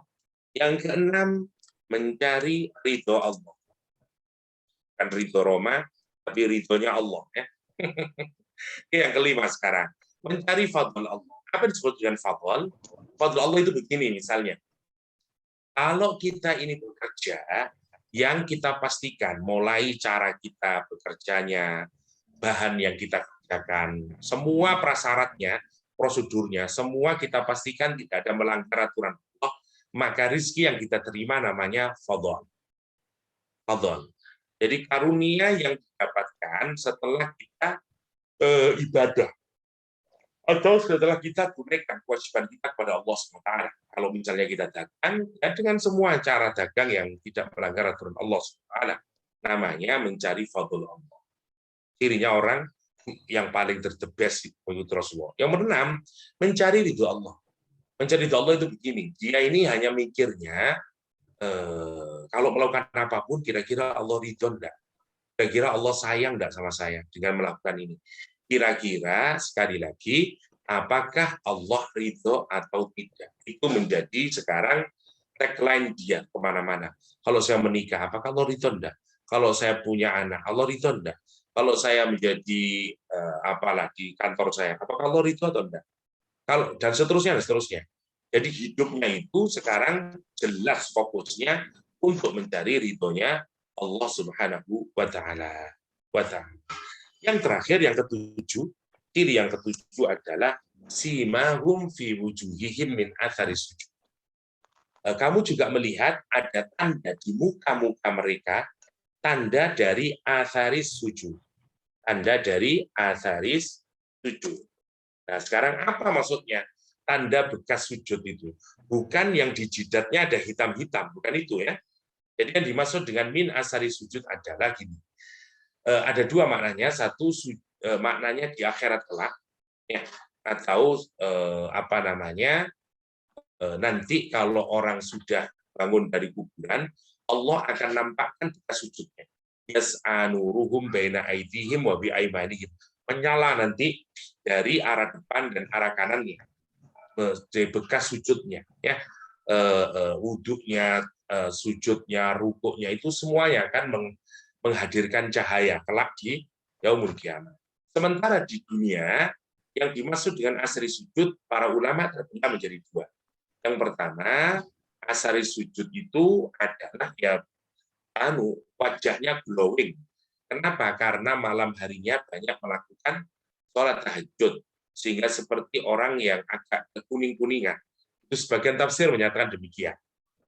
Yang keenam, mencari ridho Allah. Kan ridho Roma, tapi ridhonya Allah. Ya. Yang kelima sekarang, mencari fadl Allah. Apa disebut dengan fadl? Fadl Allah itu begini misalnya. Kalau kita ini bekerja, yang kita pastikan mulai cara kita bekerjanya, bahan yang kita kerjakan, semua prasyaratnya, prosedurnya, semua kita pastikan tidak ada melanggar aturan Allah, maka rizki yang kita terima namanya fadl. Fadl. Jadi karunia yang didapatkan setelah kita ibadah atau setelah kita tunaikan kewajiban kita kepada Allah SWT. Kalau misalnya kita dagang, ya dengan semua cara dagang yang tidak melanggar aturan Allah SWT, namanya mencari fadl Allah. Cirinya orang yang paling the best mengikuti Rasulullah. Yang keenam, mencari ridho Allah. Mencari ridho Allah itu begini, dia ini hanya mikirnya kalau melakukan apapun, kira-kira Allah ridho enggak? Kira-kira Allah sayang enggak sama saya dengan melakukan ini? Kira-kira sekali lagi, apakah Allah ridho atau tidak? Itu menjadi sekarang tagline dia kemana-mana. Kalau saya menikah, apakah Allah ridho enggak? Kalau saya punya anak, Allah ridho enggak? Kalau saya menjadi apalah di kantor saya, apakah Allah ridho atau enggak? Kalau dan seterusnya dan seterusnya. Jadi hidupnya itu sekarang jelas fokusnya untuk mencari ridhonya Allah Subhanahu wa Ta'ala. Yang terakhir, yang ketujuh, ciri yang ketujuh adalah simahum fi wujuhihim min athari sujud. Kamu juga melihat ada tanda di muka-muka mereka, tanda dari atharis sujud. Tanda dari atharis sujud. Nah, sekarang apa maksudnya? Tanda bekas sujud itu. Bukan yang di jidatnya ada hitam-hitam, bukan itu ya. Jadi yang dimaksud dengan min asari sujud adalah gini. Ada dua maknanya. Satu, maknanya di akhirat kelak, ya, atau apa namanya, nanti kalau orang sudah bangun dari kuburan, Allah akan nampakkan bekas sujudnya. Yas'anuruhum baina aidihim wa bi aimanihim. Menyala nanti dari arah depan dan arah kanannya. Bekas sujudnya, ya, wudhunya, sujudnya, rukuknya, itu semuanya akan menghadirkan cahaya kelak di yaumul kiamat. Sementara di dunia Yang dimaksud dengan asari sujud para ulama terbelah menjadi dua. Yang pertama, asari sujud itu adalah ya wajahnya glowing. Kenapa? Karena malam harinya banyak melakukan sholat tahajud, sehingga seperti orang yang agak kuning-kuningan. Itu sebagian tafsir menyatakan demikian.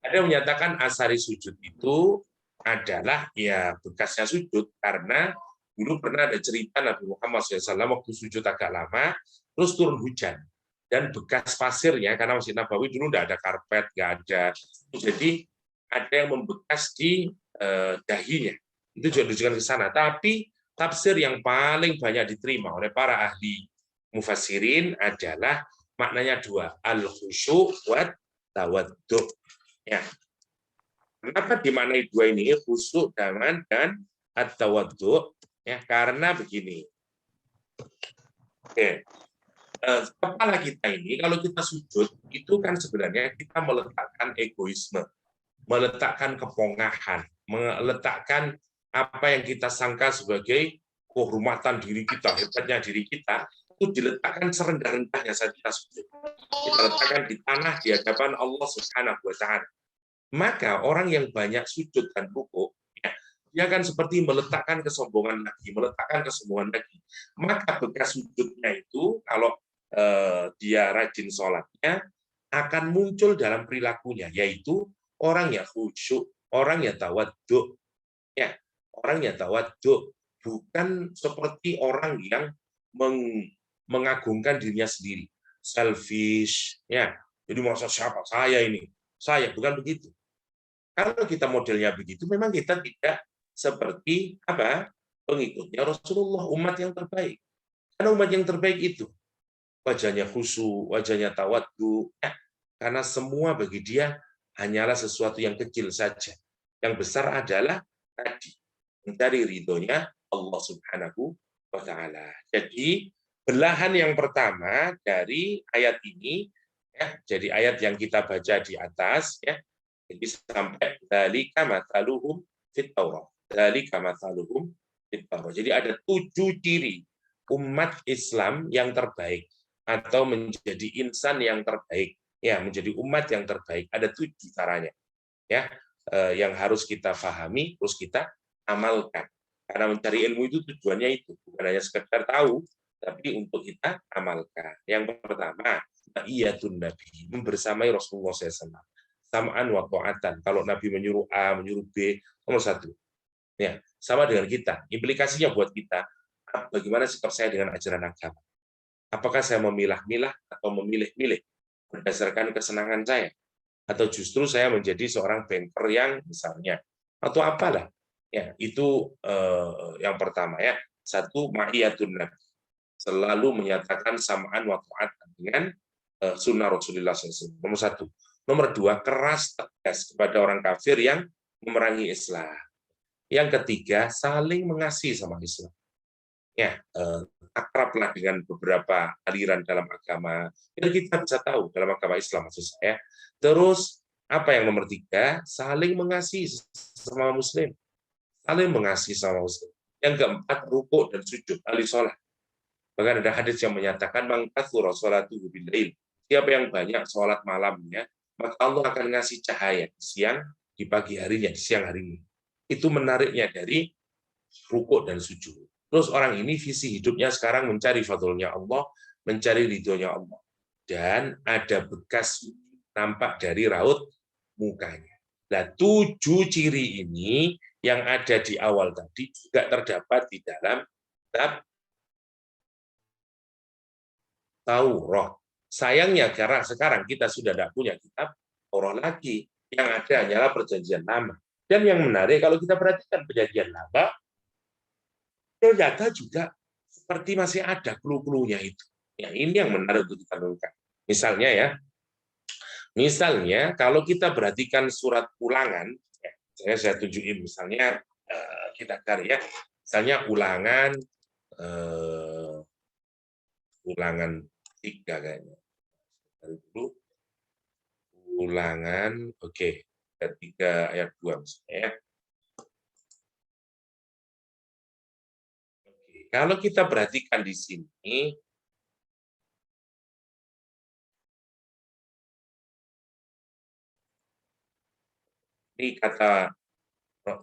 Ada yang menyatakan asari sujud itu adalah ya bekasnya sujud, karena dulu pernah ada cerita Nabi Muhammad SAW waktu sujud agak lama, terus turun hujan. Dan bekas pasirnya, karena Masjid Nabawi dulu tidak ada karpet, nggak ada. Jadi ada yang membekas di dahinya. Itu juga ditujukan ke sana. Tapi tafsir yang paling banyak diterima oleh para ahli mufassirin adalah maknanya dua, al-khusyu' wa tawaddu'. Ya. Kenapa dimaknai dua ini, khusyuk dan at-tawaddu'? Ya, karena begini. Oke. Kepala kita ini kalau kita sujud itu kan sebenarnya kita meletakkan egoisme, meletakkan kepongahan, meletakkan apa yang kita sangka sebagai kehormatan diri kita, hebatnya diri kita, itu diletakkan serendah-rendahnya saat kita sujud. Kita letakkan di tanah di hadapan Allah Subhanahu wa taala. Maka orang yang banyak sujud dan rukuk, ya, dia akan seperti meletakkan kesombongan lagi, meletakkan kesombongan lagi. Maka bekas sujudnya itu kalau dia rajin sholatnya akan muncul dalam perilakunya, yaitu orang yang khusyuk, orang yang tawaddu, ya, orang yang tawaddu, bukan seperti orang yang mengagungkan dirinya sendiri, selfish, ya. Jadi masa siapa saya ini, saya bukan begitu. Kalau kita modelnya begitu, memang kita tidak seperti apa pengikutnya Rasulullah, umat yang terbaik. Karena umat yang terbaik itu wajahnya khusyuk, wajahnya tawaddu, ya, karena semua bagi dia hanyalah sesuatu yang kecil saja. Yang besar adalah tadi mencari ridhonya Allah Subhanahu wa taala. Jadi belahan yang pertama dari ayat ini, ya, jadi ayat yang kita baca di atas, ya, jadi sampai dzalika matsaluhum fit Taurat. Dzalika matsaluhum fit Taurat. Jadi ada 7 ciri umat Islam yang terbaik atau menjadi insan yang terbaik, ya, menjadi umat yang terbaik. Ada 7 caranya, ya, yang harus kita pahami terus kita amalkan. Karena mencari ilmu itu tujuannya itu bukan hanya sekedar tahu, tapi untuk kita amalkan. Yang pertama, iyatun Nabi, membersamai Rasulullah SAW. Sam'an wa ta'atan. Kalau Nabi menyuruh A, menyuruh B, nomor 1. Ya, sama dengan kita. Implikasinya buat kita, bagaimana sikap saya dengan ajaran agama? Apakah saya memilah-milah atau memilih-milih berdasarkan kesenangan saya? Atau justru saya menjadi seorang banker yang misalnya, atau apalah. Ya, itu yang pertama, ya. Satu, ma'iyatun Nabi. Selalu menyatakan samaan wa ta'atan dengan sunnah Rasulullah SAW. Nomor 1. Nomor 2, keras tegas kepada orang kafir yang memerangi Islam. Yang ketiga, saling mengasihi sama Islam. Ya, akrablah dengan beberapa aliran dalam agama. Jadi kita bisa tahu dalam agama Islam maksud saya. Terus apa yang nomor 3? Saling mengasihi sama Muslim. Saling mengasihi sama Muslim. Yang keempat, rukuk dan sujud, ahli sholat. Bahkan ada hadis yang menyatakan mangkatsura sholatuhu bil-lail. Siapa yang banyak sholat malamnya, maka Allah akan ngasih cahaya di siang, di pagi harinya, di siang harinya. Itu menariknya dari rukuk dan sujud. Terus orang ini visi hidupnya sekarang mencari fadlnya Allah, mencari ridhonya Allah. Dan ada bekas nampak dari raut mukanya. Nah, 7 ciri ini yang ada di awal tadi juga terdapat di dalam kitab Taurat. Sayangnya karena sekarang kita sudah tidak punya kitab Taurat lagi. Yang ada hanyalah perjanjian lama. Dan yang menarik kalau kita perhatikan perjanjian lama, ternyata juga seperti masih ada clue-cluenya itu. Ya, ini yang menarik untuk kita lakukan. Misalnya kalau kita perhatikan surat Ulangan, ya, saya tunjukin misalnya kita cari ya, misalnya Ulangan 3 kayaknya. Dulu Ulangan, oke, 3 ayat 2 misalnya ya. Kalau kita perhatikan di sini, Ini kata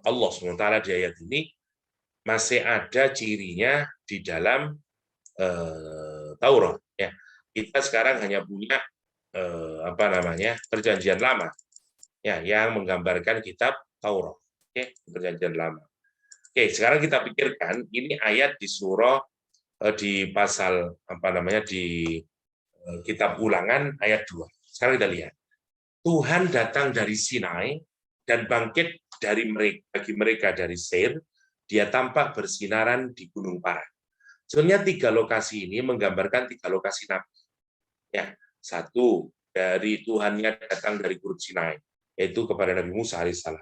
Allah SWT di ayat ini, masih ada cirinya di dalam Taurat. Ya. Kita sekarang hanya punya perjanjian lama, ya, yang menggambarkan kitab Taurat. Oke, perjanjian lama. Oke, sekarang kita pikirkan ini ayat di surah di pasal di kitab Ulangan ayat 2. Sekarang kita lihat. Tuhan datang dari Sinai dan bangkit bagi mereka dari Seir, dia tampak bersinaran di Gunung Paran. Sebenarnya 3 lokasi ini menggambarkan 3 lokasi Nabi. Ya, satu dari Tuhannya datang dari Gunung Sinai, yaitu kepada Nabi Musa alaihissalam.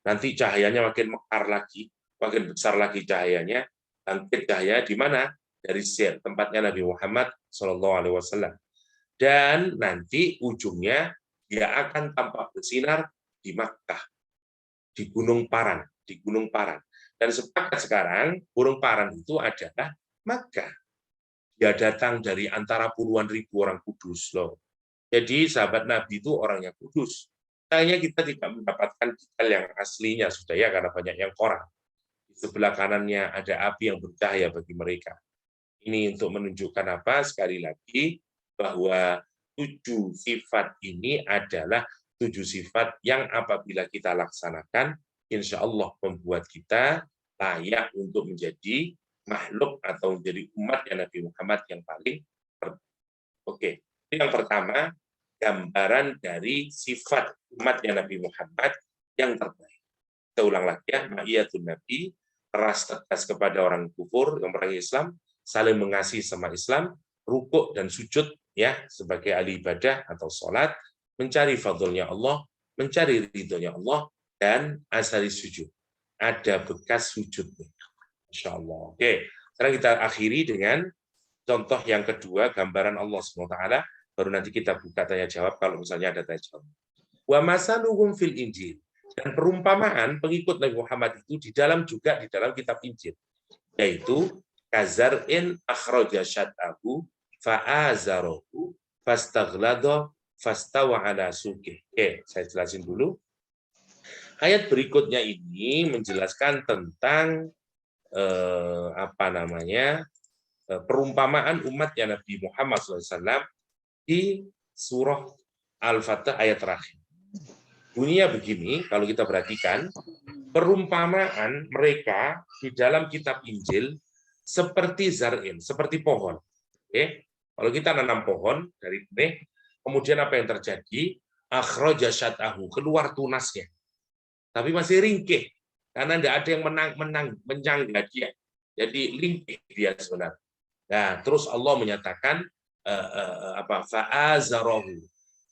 Nanti cahayanya makin mekar lagi, makin besar lagi cahayanya, bangkit cahaya di mana? Dari Seir, tempatnya Nabi Muhammad SAW. Dan nanti ujungnya dia akan tampak bersinar di Makkah, di Gunung Paran, Dan sepakat sekarang Gunung Paran itu adalah Makkah. Dia datang dari antara puluhan ribu orang kudus loh. Jadi sahabat Nabi itu orangnya kudus. Sayangnya kita tidak mendapatkan detail yang aslinya sudah ya, karena banyak yang koran. Di sebelah kanannya ada api yang bercahaya bagi mereka. Ini untuk menunjukkan apa? Sekali lagi bahwa 7 sifat ini adalah 7 sifat yang apabila kita laksanakan, insya Allah membuat kita layak untuk menjadi makhluk atau menjadi umat Nabi Muhammad yang paling Oke. Yang pertama, gambaran dari sifat umat Nabi Muhammad yang terbaik. Kita ulang lagi ya, ma'iyatun Nabi, keras tegas kepada orang kufur, orang Islam, saling mengasihi sama Islam, rukuk dan sujud ya sebagai ahli ibadah atau sholat, mencari fadlnya Allah, mencari ridhonya Allah, dan asari sujud. Ada bekas sujudnya. Insya Allah. Oke, sekarang kita akhiri dengan contoh yang kedua, gambaran Allah SWT, baru nanti kita buka tanya jawab kalau misalnya ada tanya jawab. Wa masaluhum fil Injil. Dan perumpamaan pengikut Nabi Muhammad itu di dalam kitab Injil, yaitu kazar'in akhraja syat'ahu fa'azarahu fastaghlada fastawa ala suqih. Oke, saya jelasin dulu. Ayat berikutnya ini menjelaskan tentang perumpamaan umatnya Nabi Muhammad SAW di surah Al-Fatah ayat terakhir. Bunyinya begini, kalau kita perhatikan, perumpamaan mereka di dalam kitab Injil seperti zar'in, seperti pohon. Oke? Kalau kita nanam pohon dari benih, kemudian apa yang terjadi? Akhraja syat'ahu, keluar tunasnya. Tapi masih ringkih, karena tidak ada yang menyangga dia. Jadi ringkih dia sebenarnya. Nah, terus Allah menyatakan fa'azarahu,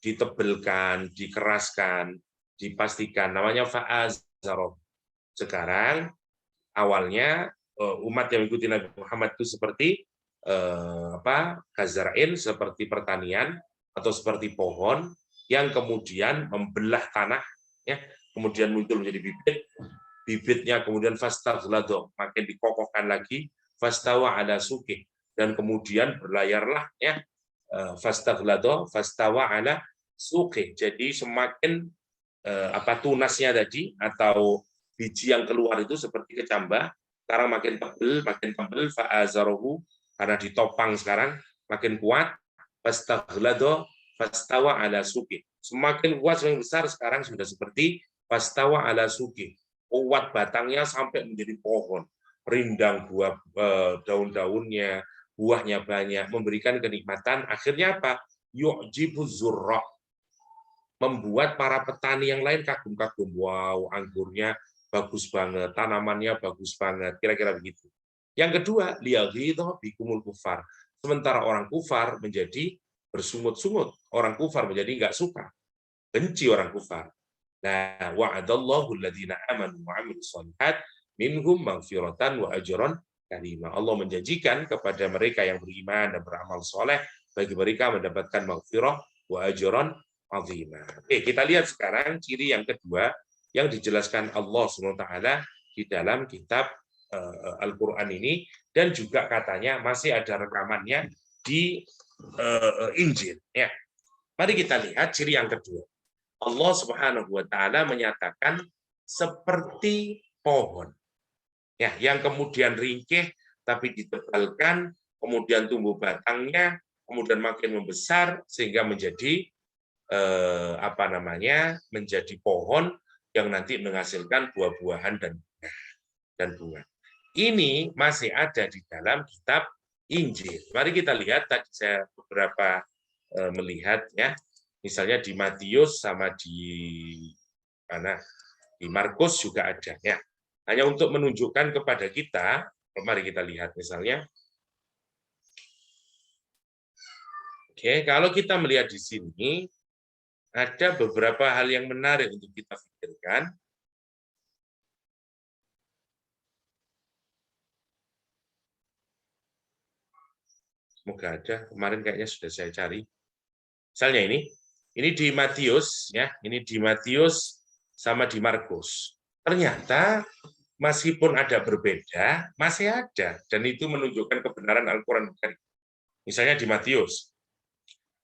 ditebelkan, dikeraskan, dipastikan, namanya fa'azarahu. Sekarang awalnya umat yang mengikuti Nabi Muhammad itu seperti kazar'in, seperti pertanian atau seperti pohon yang kemudian membelah tanah, ya, kemudian muncul menjadi bibitnya kemudian fastaghlado, makin dikokohkan lagi, fastawa ala suqih, dan kemudian berlayarlah ya fastaghlado fastawa ala suqih. Jadi semakin tunasnya tadi atau biji yang keluar itu seperti kecambah, sekarang makin tebal fa'azarahu, karena ditopang sekarang makin kuat, fastaghlado fastawa ala suqih. Semakin kuat, semakin besar, sekarang sudah seperti fastawa ala suqih. Kuat batangnya sampai menjadi pohon, rindang buah daun-daunnya, buahnya banyak, memberikan kenikmatan. Akhirnya apa? Yu'jibu zurra, membuat para petani yang lain kagum-kagum. Wow, anggurnya bagus banget, tanamannya bagus banget, kira-kira begitu. Yang kedua, liyaghidha bikumul kufar. Sementara orang kufar menjadi bersungut-sungut, orang kufar menjadi nggak suka, benci orang kufar. Nah, wa'adallahu alladziina aamanu wa 'amilus shalihat minhum maghfiratan wa ajran karima. Allah menjanjikan kepada mereka yang beriman dan beramal soleh, bagi mereka mendapatkan maghfirah wa ajran azima. Oke, kita lihat sekarang ciri yang kedua yang dijelaskan Allah SWT di dalam kitab Al-Quran ini, dan juga katanya masih ada rekamannya di Injil. Ya. Mari kita lihat ciri yang kedua. Allah Subhanahu wa taala menyatakan seperti pohon. Ya, yang kemudian ringkih tapi ditebalkan, kemudian tumbuh batangnya, kemudian makin membesar sehingga menjadi menjadi pohon yang nanti menghasilkan buah-buahan dan bunga. Ini masih ada di dalam kitab Injil. Mari kita lihat, tadi saya beberapa melihat ya, misalnya di Matius sama di Markus juga ada ya. Hanya untuk menunjukkan kepada kita, mari kita lihat misalnya. Oke, kalau kita melihat di sini ada beberapa hal yang menarik untuk kita pikirkan. Semoga ada. Kemarin kayaknya sudah saya cari. Misalnya ini di Matius ya, ini di Matius sama di Markus. Ternyata meskipun ada berbeda, masih ada, dan itu menunjukkan kebenaran Al-Qur'an. Misalnya di Matius,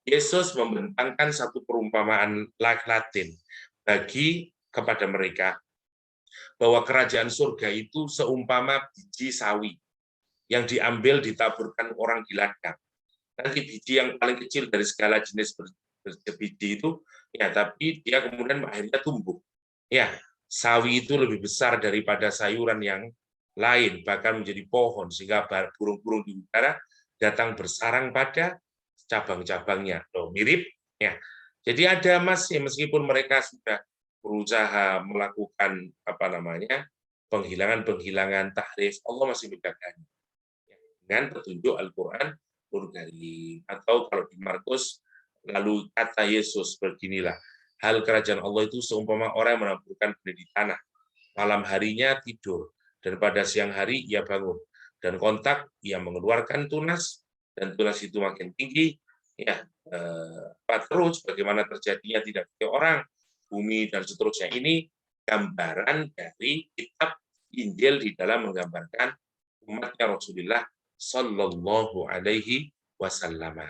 Yesus membentangkan satu perumpamaan Latin bagi kepada mereka bahwa kerajaan surga itu seumpama biji sawi yang diambil ditaburkan orang di ladang. Nanti biji yang paling kecil dari segala jenis biji itu, ya, tapi dia kemudian akhirnya tumbuh. Ya, sawi itu lebih besar daripada sayuran yang lain, bahkan menjadi pohon sehingga burung-burung di udara datang bersarang pada cabang-cabangnya. Loh, mirip, ya. Jadi ada meskipun mereka sudah berusaha melakukan penghilangan tahrif, Allah masih menjaganya dengan petunjuk Al-Quran Nurgali. Atau kalau di Markus, lalu kata Yesus beginilah, hal kerajaan Allah itu seumpama orang yang menaburkan benih di tanah, malam harinya tidur, dan pada siang hari ia bangun, dan kontak ia mengeluarkan tunas, dan tunas itu makin tinggi, ya terus bagaimana terjadinya tidak bagi orang, bumi dan seterusnya. Ini gambaran dari kitab Injil di dalam menggambarkan umatnya Rasulullah Sallallahu Alaihi Wasallam.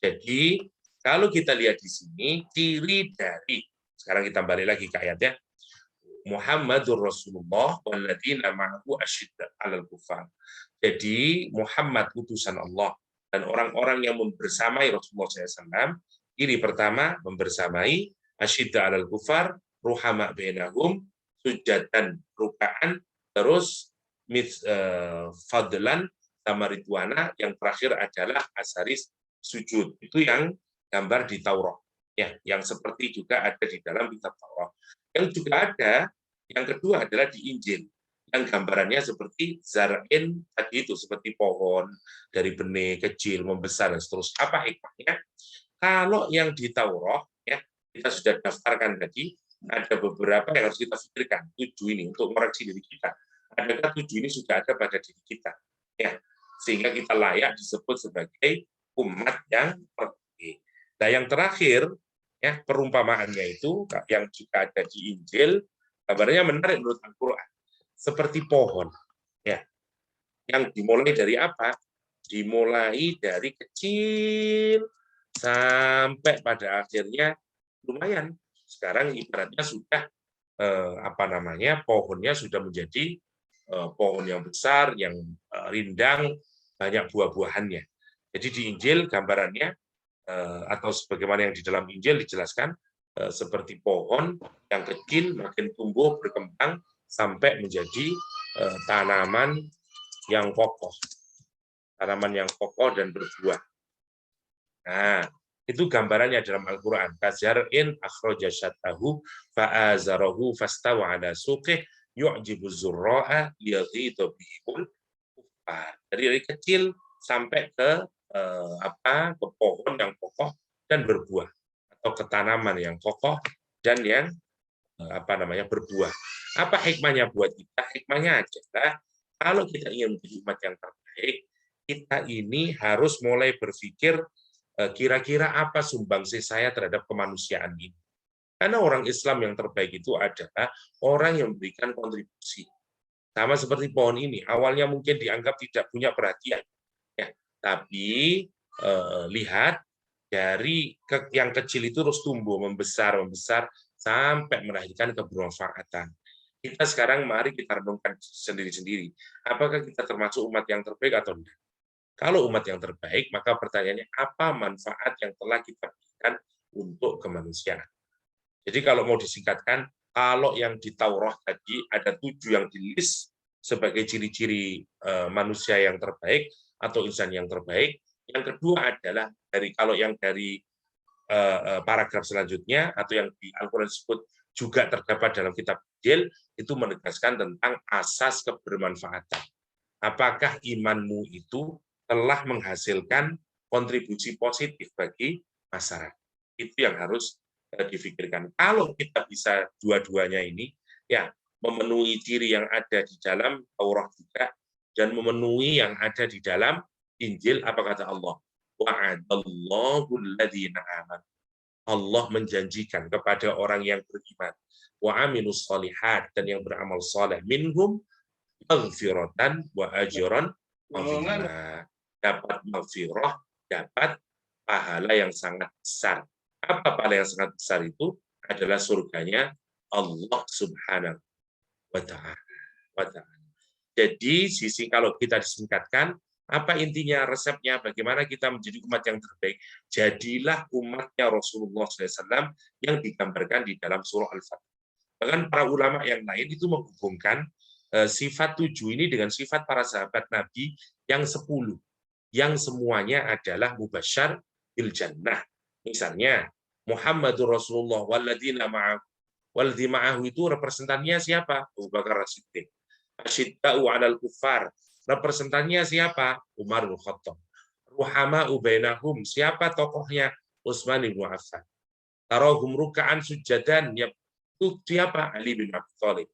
Jadi kalau kita lihat di sini ciri dari, sekarang kita balik lagi ke ayatnya, Muhammadur Rasulullah walladzina ma'ahu asyidda 'alal kufar. Jadi Muhammad utusan Allah dan orang-orang yang membersamai Rasulullah SAW, ini pertama membersamai asyidda 'alal kufar, ruhama bainahum, sujadan ruka'an, terus fadlan sama ridwana, yang terakhir adalah asaris sujud. Itu yang gambar di Taurat. Ya, yang seperti juga ada di dalam kitab Taurat. Yang juga ada, yang kedua adalah di Injil, yang gambarannya seperti zar'in tadi itu, seperti pohon dari benih kecil membesar dan seterusnya. Apa hikmahnya? Kalau yang di Taurat, ya, kita sudah daftarkan tadi, ada beberapa yang harus kita pikirkan, 7 ini untuk koreksi diri kita. Adakah 7 ini sudah ada pada diri kita? Ya, sehingga kita layak disebut sebagai umat yang terpilih. Nah, yang terakhir, ya, perumpamaannya itu yang juga ada di Injil, kabarnya menarik menurut Al-Quran. Seperti pohon, ya, yang dimulai dari apa? Dimulai dari kecil sampai pada akhirnya lumayan. Sekarang ibaratnya sudah pohonnya sudah menjadi pohon yang besar, yang rindang, banyak buah-buahannya. Jadi di Injil gambarannya atau sebagaimana yang di dalam Injil dijelaskan seperti pohon yang kecil makin tumbuh berkembang sampai menjadi tanaman yang kokoh, dan berbuah. Nah, itu gambarannya dalam Al-Quran. Kazar'in akhraja syatahu fa'azarahu fastawa ala suqih yu'jibu zurra'a yaghidha bihimul kuffar. Dari kecil sampai ke ke pohon yang kokoh dan berbuah, atau ke tanaman yang kokoh dan yang berbuah. Apa hikmahnya buat kita? Hikmahnya adalah kalau kita ingin menjadi umat yang terbaik, kita ini harus mulai berpikir kira-kira apa sumbangsih saya terhadap kemanusiaan ini. Karena orang Islam yang terbaik itu adalah orang yang memberikan kontribusi. Sama seperti pohon ini, awalnya mungkin dianggap tidak punya perhatian, ya, tapi lihat Dari yang kecil itu terus tumbuh, membesar, sampai melahirkan kebermanfaatan. Kita sekarang mari kita renungkan sendiri-sendiri. Apakah kita termasuk umat yang terbaik atau tidak? Kalau umat yang terbaik, maka pertanyaannya apa manfaat yang telah kita berikan untuk kemanusiaan? Jadi kalau mau disingkatkan, kalau yang di Taurat tadi ada 7 yang di-list sebagai ciri-ciri manusia yang terbaik atau insan yang terbaik. Yang kedua adalah kalau yang dari paragraf selanjutnya atau yang di Al-Quran disebut juga terdapat dalam kitab Injil, itu menegaskan tentang asas kebermanfaatan. Apakah imanmu itu telah menghasilkan kontribusi positif bagi masyarakat? Itu yang harus difikirkan. Kalau kita bisa dua-duanya ini, ya memenuhi ciri yang ada di dalam Taurat juga, dan memenuhi yang ada di dalam Injil, apa kata Allah? Wa'adallahu alladhina amanu. Allah menjanjikan kepada orang yang beriman wa amilus sholihat, dan yang beramal saleh, minhum maghfiratan wa ajran azima. Dapat maghfirah, dapat pahala yang sangat besar. Apa pahala yang sangat besar itu? Adalah surganya Allah Subhanahu wa ta'ala. Jadi sisi kalau kita disingkatkan, apa intinya, resepnya, bagaimana kita menjadi umat yang terbaik? Jadilah umatnya Rasulullah SAW yang digambarkan di dalam surah Al-Fatih. Bahkan para ulama yang lain itu menghubungkan sifat 7 ini dengan sifat para sahabat Nabi yang 10, yang semuanya adalah mubasyar bil jannah. Misalnya Muhammadur Rasulullah walladzina ma'ahu. Walladzi ma'ahu itu representannya siapa? Abu Bakar As-Siddiq. Asyidda'u 'alal kuffar. Representannya siapa? Umar bin Khattab. Ruhama'u bainahum. Siapa tokohnya? Utsman bin Affan. Tarahum ruk'an sujadan. Itu siapa? Ali bin Abi Thalib.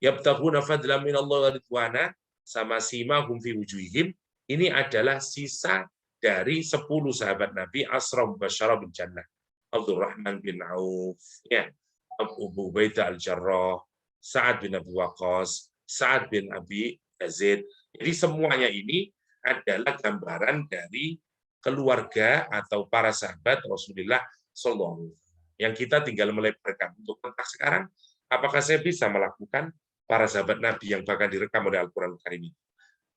Yabtaghuna fadlan minallahi wa ridwana, sama simahum fi wujuhihim. Ini adalah sisa dari 10 sahabat Nabi asra mubasysyara bil jannah. Abdurrahman bin Auf, ya, Abu Ubaidah al-Jarrah, Sa'ad bin Abi Waqqas, Sa'ad bin Abi Yazid. Jadi semuanya ini adalah gambaran dari keluarga atau para sahabat Rasulullah SAW. Yang kita tinggal melebarkan untuk konteks sekarang, apakah saya bisa melakukan para sahabat Nabi yang bahkan direkam oleh Al-Quran Karim ini?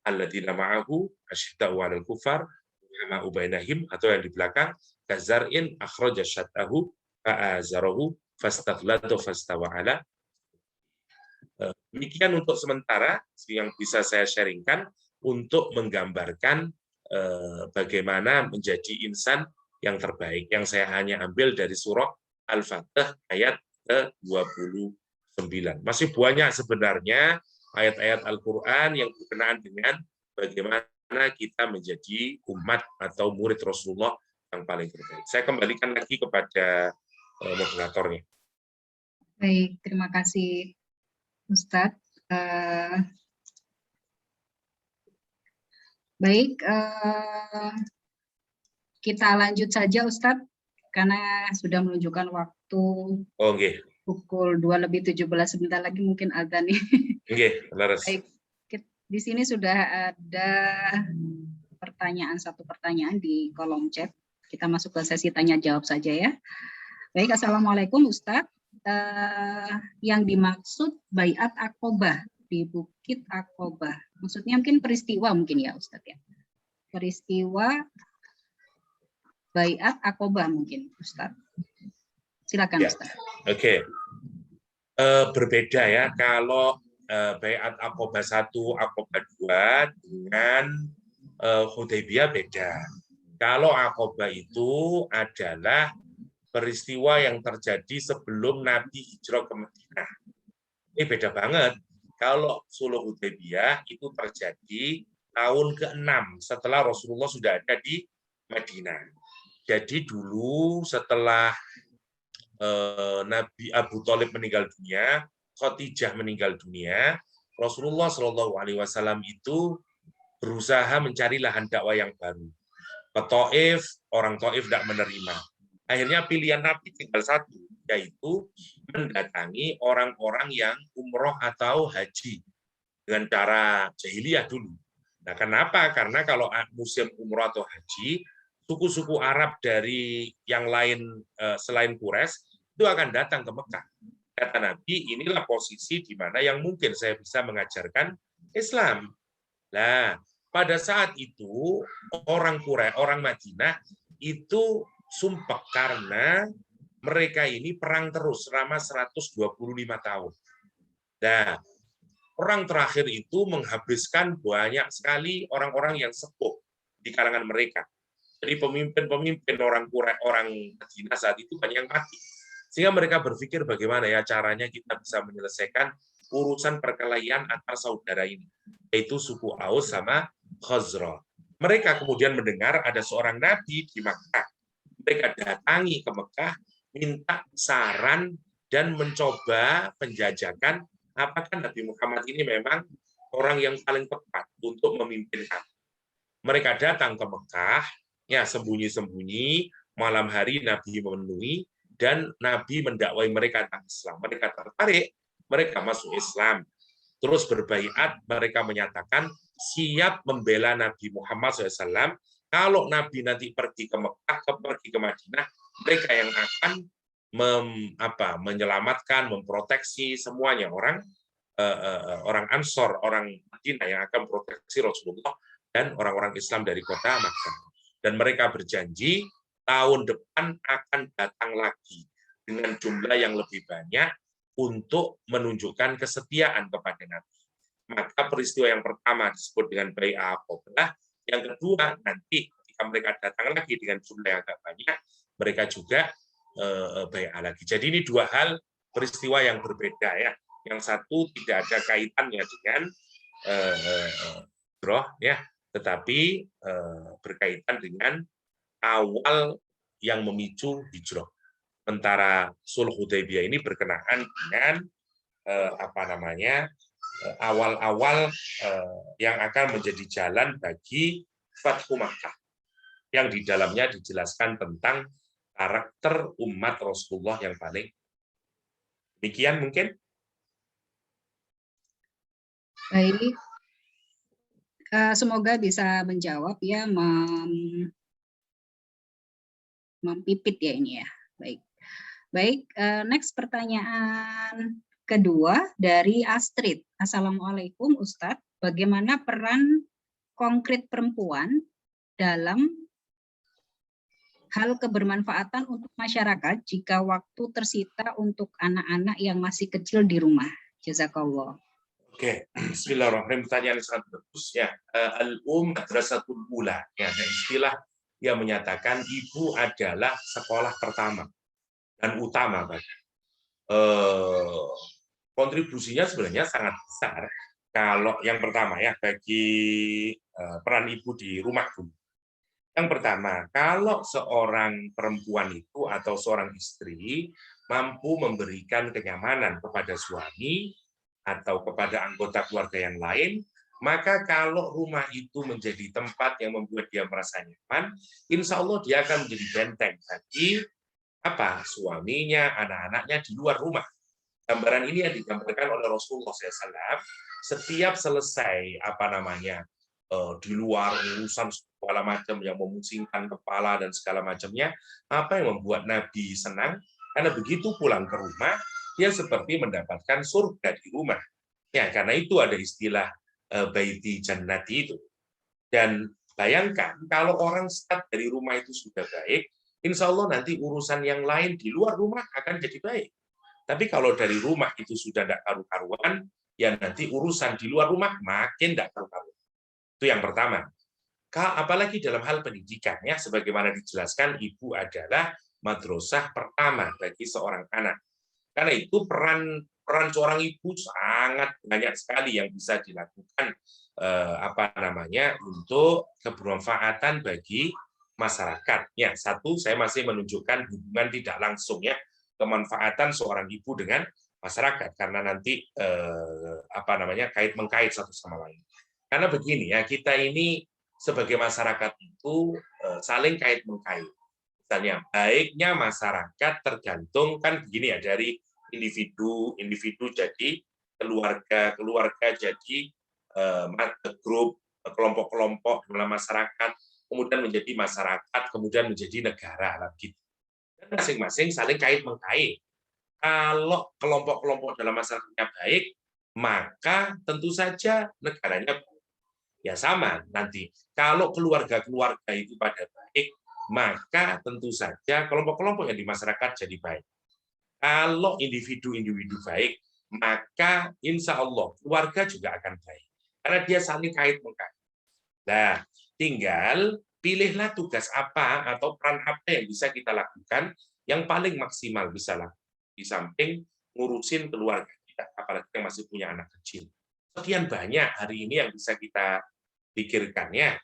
Alladzina ma'ahu asyidda'u 'alal kufar ruhama'u bainahum, atau yang di belakang kazar'in akhraja syatahu fa'azarahu fastaghlata fastawa 'ala. Demikian untuk sementara yang bisa saya sharingkan untuk menggambarkan bagaimana menjadi insan yang terbaik, yang saya hanya ambil dari surah Al-Fatih ayat ke-29. Masih banyak sebenarnya ayat-ayat Al-Quran yang berkenaan dengan bagaimana kita menjadi umat atau murid Rasulullah yang paling terbaik. Saya kembalikan lagi kepada moderatornya. Baik, terima kasih Ustadz. Baik, kita lanjut saja Ustadz, karena sudah menunjukkan waktu pukul 2:17, sebentar lagi mungkin azan nih. Baik, di sini sudah ada satu pertanyaan di kolom chat. Kita masuk ke sesi tanya jawab saja ya. Baik, Assalamualaikum Ustadz. Yang dimaksud Baiat Aqobah di Bukit Aqobah, maksudnya mungkin peristiwa mungkin ya Ustadz ya, peristiwa Baiat Aqobah mungkin Ustadz, silakan ya. Ustadz. Oke. Berbeda ya kalau Baiat Aqobah 1, Aqobah 2 dengan Hudaybiyah beda. Kalau Aqobah itu adalah peristiwa yang terjadi sebelum Nabi hijrah ke Madinah. Ini beda banget. Kalau Sulh Hudaybiyah itu terjadi tahun ke-6 setelah Rasulullah sudah ada di Madinah. Jadi dulu setelah Nabi Abu Thalib meninggal dunia, Khadijah meninggal dunia, Rasulullah SAW itu berusaha mencari lahan dakwah yang baru. Ke Taif, orang Taif tidak menerima. Akhirnya pilihan Nabi tinggal satu, yaitu mendatangi orang-orang yang umroh atau haji dengan cara jahiliyah dulu. Nah, kenapa? Karena kalau musim umroh atau haji suku-suku Arab dari yang lain selain Quraisy itu akan datang ke Mekah. Kata Nabi, inilah posisi di mana yang mungkin saya bisa mengajarkan Islam. Nah, pada saat itu orang Quraisy, orang Madinah itu sumpah karena mereka ini perang terus selama 125 tahun. Nah, perang terakhir itu menghabiskan banyak sekali orang-orang yang sepuh di kalangan mereka. Jadi pemimpin-pemimpin orang Quraisy, orang Madinah saat itu banyak yang mati. Sehingga mereka berpikir bagaimana ya caranya kita bisa menyelesaikan urusan perkelahian antar saudara ini, yaitu suku Aus sama Khazraj. Mereka kemudian mendengar ada seorang nabi di Makkah. Mereka datangi ke Mekah, minta saran dan mencoba penjajakan apakah Nabi Muhammad ini memang orang yang paling tepat untuk memimpin kami. Mereka datang ke Mekah, ya sembunyi-sembunyi, malam hari Nabi memenuhi, dan Nabi mendakwai mereka tentang Islam. Mereka tertarik, mereka masuk Islam. Terus berbaiat, mereka menyatakan siap membela Nabi Muhammad SAW. Kalau Nabi nanti pergi ke Mekah, pergi ke Madinah, mereka yang akan menyelamatkan, memproteksi semuanya orang Ansor, orang Madinah yang akan proteksi Rasulullah dan orang-orang Islam dari kota Makkah. Dan mereka berjanji tahun depan akan datang lagi dengan jumlah yang lebih banyak untuk menunjukkan kesetiaan kepada Nabi. Maka peristiwa yang pertama disebut dengan Bai'ah Aqabah, yang kedua nanti ketika mereka datang lagi dengan jumlah yang agak banyak, mereka juga Bai'ah lagi. Jadi ini dua hal peristiwa yang berbeda ya. Yang satu tidak ada kaitannya dengan hijrah ya, tetapi berkaitan dengan awal yang memicu hijrah. Sementara Sulh Hudaybiyah ini berkenaan dengan awal-awal yang akan menjadi jalan bagi Fathu Makkah, yang di dalamnya dijelaskan tentang karakter umat Rasulullah yang paling. Demikian mungkin. Baik, semoga bisa menjawab ya, mempipit ya ini ya. Baik, next pertanyaan kedua dari Astrid. Assalamualaikum Ustadz, bagaimana peran konkret perempuan dalam hal kebermanfaatan untuk masyarakat jika waktu tersita untuk anak-anak yang masih kecil di rumah? Jazakallah. Oke, bismillahirrahmanirrahim. Pertanyaan yang sangat bagus ya. Madrasatul ula. Ya, ada istilah yang menyatakan ibu adalah sekolah pertama dan utama. Kontribusinya sebenarnya sangat besar. Kalau yang pertama ya bagi peran ibu di rumah dulu. Yang pertama, kalau seorang perempuan itu atau seorang istri mampu memberikan kenyamanan kepada suami atau kepada anggota keluarga yang lain, maka kalau rumah itu menjadi tempat yang membuat dia merasa nyaman, insya Allah dia akan menjadi benteng bagi suaminya, anak-anaknya di luar rumah. Gambaran ini yang digambarkan oleh Rasulullah SAW. Setiap selesai di luar urusan segala macam yang memusingkan kepala dan segala macamnya, apa yang membuat Nabi senang? Karena begitu pulang ke rumah, dia seperti mendapatkan surga di rumah. Ya, karena itu ada istilah baiti jannati itu. Dan bayangkan kalau orang start dari rumah itu sudah baik, insya Allah nanti urusan yang lain di luar rumah akan jadi baik. Tapi kalau dari rumah itu sudah tidak karu-karuan, ya nanti urusan di luar rumah makin tidak karu-karuan. Itu yang pertama. Apalagi dalam hal pendidikan, ya, sebagaimana dijelaskan, ibu adalah madrasah pertama bagi seorang anak. Karena itu peran seorang ibu sangat banyak sekali yang bisa dilakukan untuk kebermanfaatan bagi masyarakat. Ya, satu, saya masih menunjukkan hubungan tidak langsung ya, kemanfaatan seorang ibu dengan masyarakat karena nanti kait mengkait satu sama lain. Karena begini ya, kita ini sebagai masyarakat itu saling kait mengkait. Misalnya baiknya masyarakat tergantung kan begini ya, dari individu jadi keluarga jadi grup, kelompok-kelompok dalam masyarakat, kemudian menjadi masyarakat, kemudian menjadi negara lagi. Dan masing-masing saling kait-mengkait. Kalau kelompok-kelompok dalam masyarakatnya baik, maka tentu saja negaranya baik. Ya sama nanti. Kalau keluarga-keluarga itu pada baik, maka tentu saja kelompok-kelompok yang di masyarakat jadi baik. Kalau individu-individu baik, maka insya Allah keluarga juga akan baik. Karena dia saling kait-mengkait. Nah, tinggal pilihlah tugas apa atau peran apa yang bisa kita lakukan yang paling maksimal bisa lakukan. Di samping ngurusin keluarga kita, apalagi yang masih punya anak kecil. Sekian banyak hari ini yang bisa kita pikirkannya.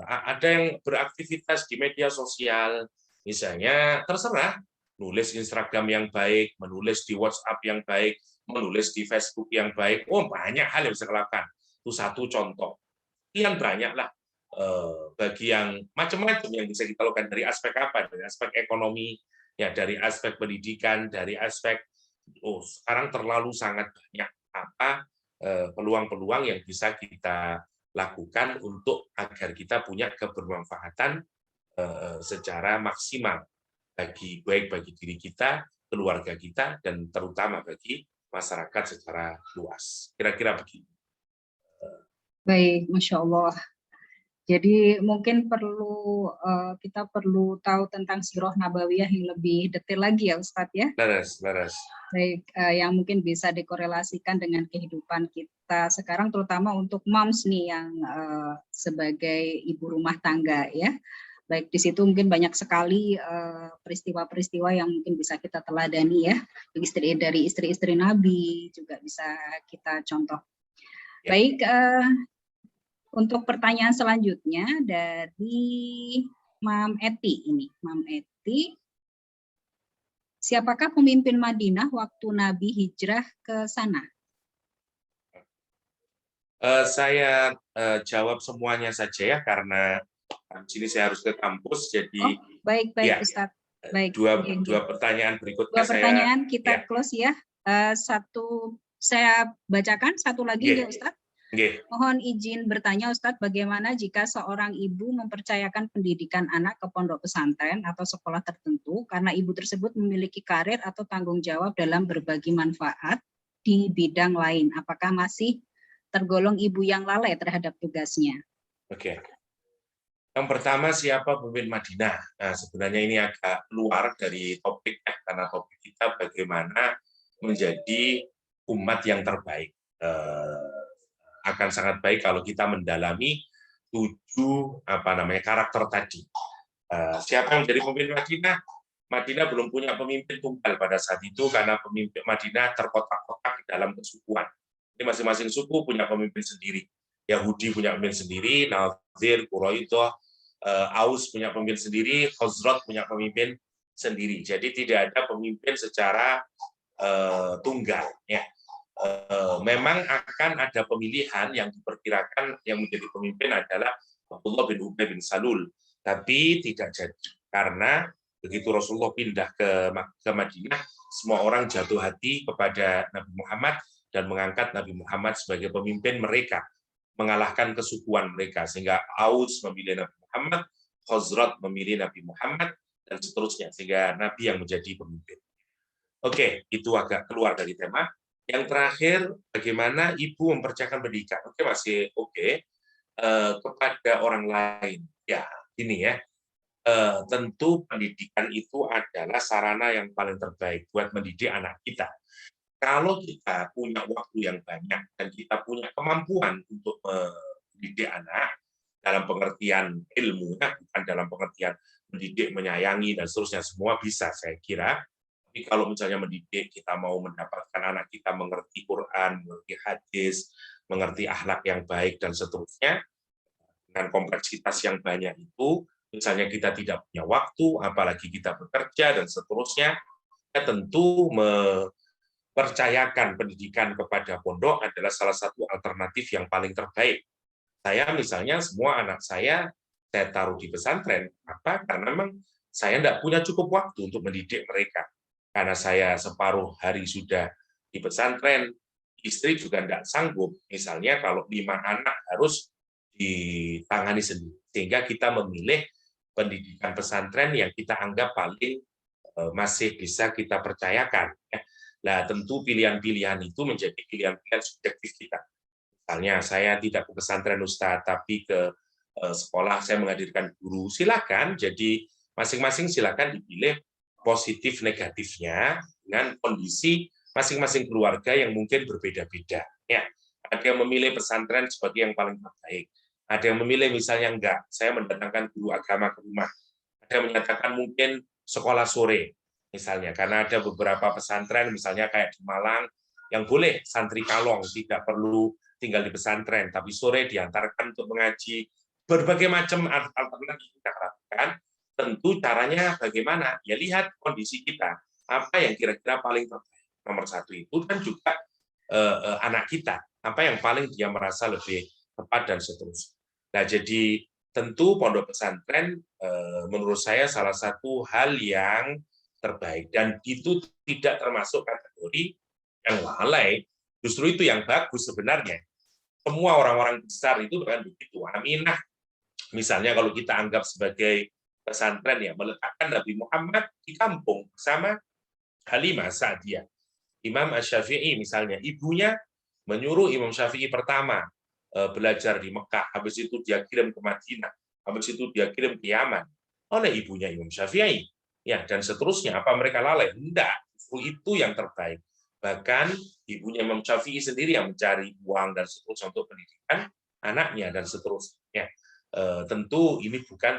Ada yang beraktivitas di media sosial, misalnya terserah nulis Instagram yang baik, menulis di WhatsApp yang baik, menulis di Facebook yang baik. Oh, banyak hal yang bisa dilakukan. Itu satu contoh. Yang banyak lah bagi yang macam-macam yang bisa kita lakukan dari aspek apa? Dari aspek ekonomi, ya dari aspek pendidikan, dari aspek sekarang terlalu sangat banyak apa peluang-peluang yang bisa kita lakukan untuk agar kita punya kebermanfaatan secara maksimal baik bagi diri kita, keluarga kita, dan terutama bagi masyarakat secara luas. Kira-kira begitu. Baik, Masya Allah. Jadi mungkin kita perlu tahu tentang Sirah Nabawiyah yang lebih detail lagi ya Ustadz ya. Laras. Baik, yang mungkin bisa dikorelasikan dengan kehidupan kita sekarang, terutama untuk moms nih yang sebagai ibu rumah tangga ya. Baik, di situ mungkin banyak sekali peristiwa-peristiwa yang mungkin bisa kita teladani ya. Dari istri-istri Nabi juga bisa kita contoh. Ya. Baik, untuk pertanyaan selanjutnya dari Mam Eti ini. Mam Eti, siapakah pemimpin Madinah waktu Nabi hijrah ke sana? Saya jawab semuanya saja ya, karena di sini saya harus ke kampus, jadi baik ya, Ustadz. Baik. Dua pertanyaan berikutnya. Dua pertanyaan kita close ya. Satu saya bacakan, satu lagi ya Ustadz. Mohon izin bertanya Ustadz, bagaimana jika seorang ibu mempercayakan pendidikan anak ke pondok pesantren atau sekolah tertentu karena ibu tersebut memiliki karir atau tanggung jawab dalam berbagi manfaat di bidang lain? Apakah masih tergolong ibu yang lalai terhadap tugasnya? Oke. Yang pertama, siapa pemimpin Madinah? Nah, sebenarnya ini agak luar dari topik karena topik kita bagaimana menjadi umat yang terbaik. Akan sangat baik kalau kita mendalami 7 karakter tadi. Siapa yang menjadi pemimpin Madinah? Madinah belum punya pemimpin tunggal pada saat itu karena pemimpin Madinah terkotak-kotak dalam kesukuan. Jadi masing-masing suku punya pemimpin sendiri. Yahudi punya pemimpin sendiri, Nazir, Quraidah, Aus punya pemimpin sendiri, Khazraj punya pemimpin sendiri. Jadi tidak ada pemimpin secara tunggal. Ya. Memang akan ada pemilihan yang diperkirakan yang menjadi pemimpin adalah Abdullah bin Ubay bin Salul, tapi tidak jadi karena begitu Rasulullah pindah ke Madinah, semua orang jatuh hati kepada Nabi Muhammad dan mengangkat Nabi Muhammad sebagai pemimpin mereka, mengalahkan kesukuan mereka, sehingga Aus memilih Nabi Muhammad, Khazraj memilih Nabi Muhammad, dan seterusnya, sehingga Nabi yang menjadi pemimpin. Oke, itu agak keluar dari tema. Yang terakhir, bagaimana ibu mempercayakan pendidikan? Oke, masih oke. Kepada orang lain. Ya, ini ya. Tentu pendidikan itu adalah sarana yang paling terbaik buat mendidik anak kita. Kalau kita punya waktu yang banyak dan kita punya kemampuan untuk mendidik anak dalam pengertian ilmu, bukan dalam pengertian mendidik, menyayangi, dan seterusnya, semua bisa saya kira. Tapi kalau misalnya mendidik, kita mau mendapatkan anak kita mengerti Quran, mengerti hadis, mengerti akhlak yang baik, dan seterusnya, dengan kompleksitas yang banyak itu, misalnya kita tidak punya waktu, apalagi kita bekerja, dan seterusnya, kita tentu mempercayakan pendidikan kepada pondok adalah salah satu alternatif yang paling terbaik. Saya misalnya, semua anak saya taruh di pesantren. Apa? Karena memang saya tidak punya cukup waktu untuk mendidik mereka. Karena saya separuh hari sudah di pesantren, istri juga tidak sanggup. Misalnya kalau 5 anak harus ditangani sendiri. Sehingga kita memilih pendidikan pesantren yang kita anggap paling masih bisa kita percayakan. Nah, tentu pilihan-pilihan itu menjadi pilihan-pilihan subjektif kita. Misalnya saya tidak ke pesantren Ustadz, tapi ke sekolah saya menghadirkan guru. Silakan, jadi masing-masing silakan dipilih positif negatifnya dengan kondisi masing-masing keluarga yang mungkin berbeda-beda. Ya, ada yang memilih pesantren sebagai yang paling terbaik. Ada yang memilih misalnya enggak, saya mendatangkan guru agama ke rumah. Ada yang menyatakan mungkin sekolah sore, misalnya, karena ada beberapa pesantren, misalnya kayak di Malang, yang boleh santri kalong, tidak perlu tinggal di pesantren, tapi sore diantarkan untuk mengaji. Berbagai macam alternatif kita lakukan. Tentu caranya bagaimana? Ya lihat kondisi kita, apa yang kira-kira paling terbaik. Nomor satu itu, dan juga anak kita, apa yang paling dia merasa lebih tepat dan seterusnya. Nah, jadi tentu pondok pesantren menurut saya salah satu hal yang terbaik, dan itu tidak termasuk kategori yang lalai. Justru itu yang bagus sebenarnya. Semua orang-orang besar itu kan begitu. Aminah misalnya kalau kita anggap sebagai pesantren ya, meletakkan Nabi Muhammad di kampung bersama Halimah Sa'diyah. Imam Asy-Syafi'i misalnya, ibunya menyuruh Imam Syafi'i pertama belajar di Mekah, habis itu dia kirim ke Madinah, habis itu dia kirim ke Yaman oleh ibunya Imam Syafi'i. Ya, dan seterusnya. Apa mereka lalai? Enggak, itu yang terbaik. Bahkan ibunya Imam Syafi'i sendiri yang mencari uang dan seterusnya untuk pendidikan anaknya dan seterusnya. Tentu ini bukan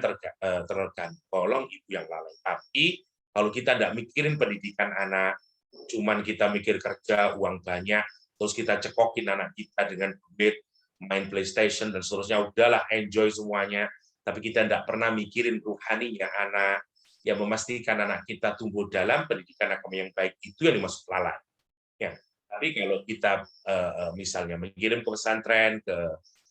tergolong ibu yang lalai. Tapi kalau kita tidak mikirin pendidikan anak, cuman kita mikir kerja, uang banyak, terus kita cekokin anak kita dengan duit, main PlayStation dan seterusnya, udahlah enjoy semuanya. Tapi kita tidak pernah mikirin ruhaninya anak, yang memastikan anak kita tumbuh dalam pendidikan agama yang baik, itu yang dimaksud lalai. Ya, tapi kalau kita misalnya mengirim ke pesantren, ke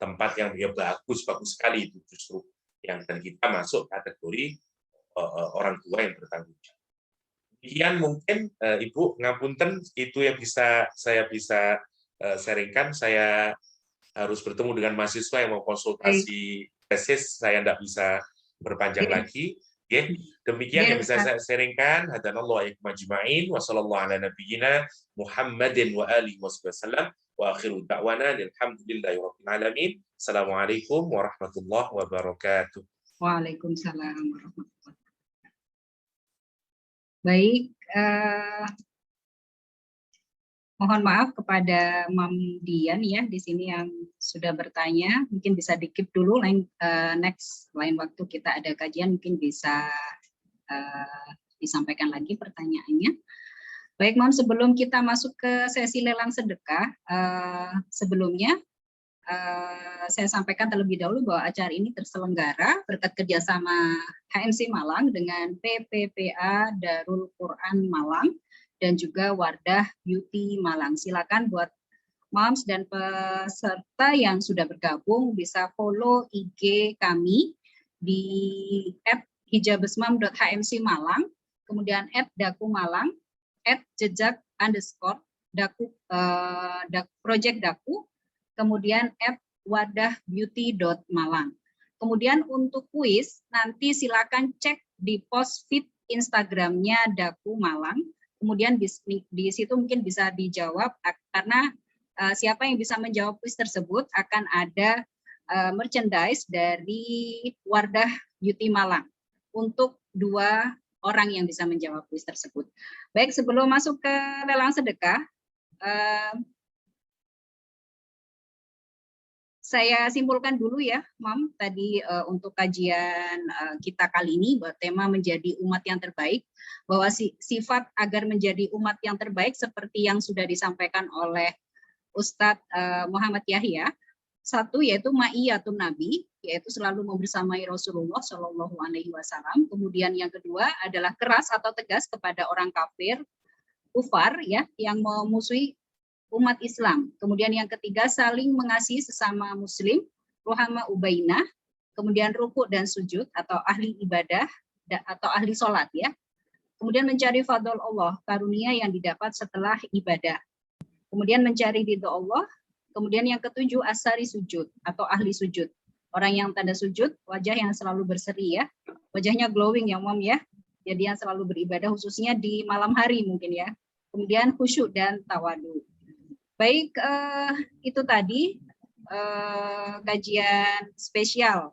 tempat yang dia bagus sekali, itu justru yang dan kita masuk kategori orang tua yang bertanggung jawab. Demikian mungkin Ibu, ngapunten, itu yang saya bisa sharingkan. Saya harus bertemu dengan mahasiswa yang mau konsultasi tesis, saya tidak bisa berpanjang lagi. Demikian yang bisa saya sharingkan. Hadanallahu iyyakum ajma'in wa sallallahu ala nabiyyina Muhammadin wa alihi wasallam wa akhiru da'wana alhamdulillahi rabbil alamin. Assalamualaikum warahmatullahi wabarakatuh. Waalaikumsalam warahmatullahi wabarakatuh. Baik, mohon maaf kepada Mam Dian ya di sini yang sudah bertanya, mungkin bisa di-keep dulu, next lain waktu kita ada kajian mungkin bisa disampaikan lagi pertanyaannya. Baik, Mam, sebelum kita masuk ke sesi lelang sedekah, sebelumnya saya sampaikan terlebih dahulu bahwa acara ini terselenggara berkat kerjasama HMC Malang dengan PPPA Darul Quran Malang dan juga Wardah Beauty Malang. Silakan buat moms dan peserta yang sudah bergabung bisa follow IG kami di @hijabesmam.hmc-malang, kemudian @daku-malang, @jejak_daku, project daku, kemudian @wadahbeauty.malang. Kemudian untuk kuis nanti silakan cek di post feed Instagramnya Daku Malang. Kemudian di situ mungkin bisa dijawab, karena siapa yang bisa menjawab kuis tersebut akan ada merchandise dari Wardah Beauty Malang untuk 2 orang yang bisa menjawab kuis tersebut. Baik, sebelum masuk ke lelang sedekah, saya simpulkan dulu ya, Mam, tadi untuk kajian kita kali ini, bahwa tema menjadi umat yang terbaik, bahwa sifat agar menjadi umat yang terbaik seperti yang sudah disampaikan oleh Ustadz Muhammad Yahya. Satu yaitu ma'iyatun Nabi, yaitu selalu membersamai Rasulullah Shallallahu Alaihi Wasallam. Kemudian yang kedua adalah keras atau tegas kepada orang kafir, kufar ya, yang memusuhi umat Islam. Kemudian yang ketiga, saling mengasihi sesama muslim, ruhama ubainah, kemudian ruku dan sujud atau ahli ibadah atau ahli sholat ya. Kemudian mencari fadl Allah, karunia yang didapat setelah ibadah. Kemudian mencari ridho Allah. Kemudian yang ketujuh, asari sujud atau ahli sujud. Orang yang tanda sujud, wajah yang selalu berseri ya. Wajahnya glowing ya Mom ya. Jadi yang selalu beribadah khususnya di malam hari mungkin ya. Kemudian khusyuk dan tawadu. Baik, itu tadi kajian spesial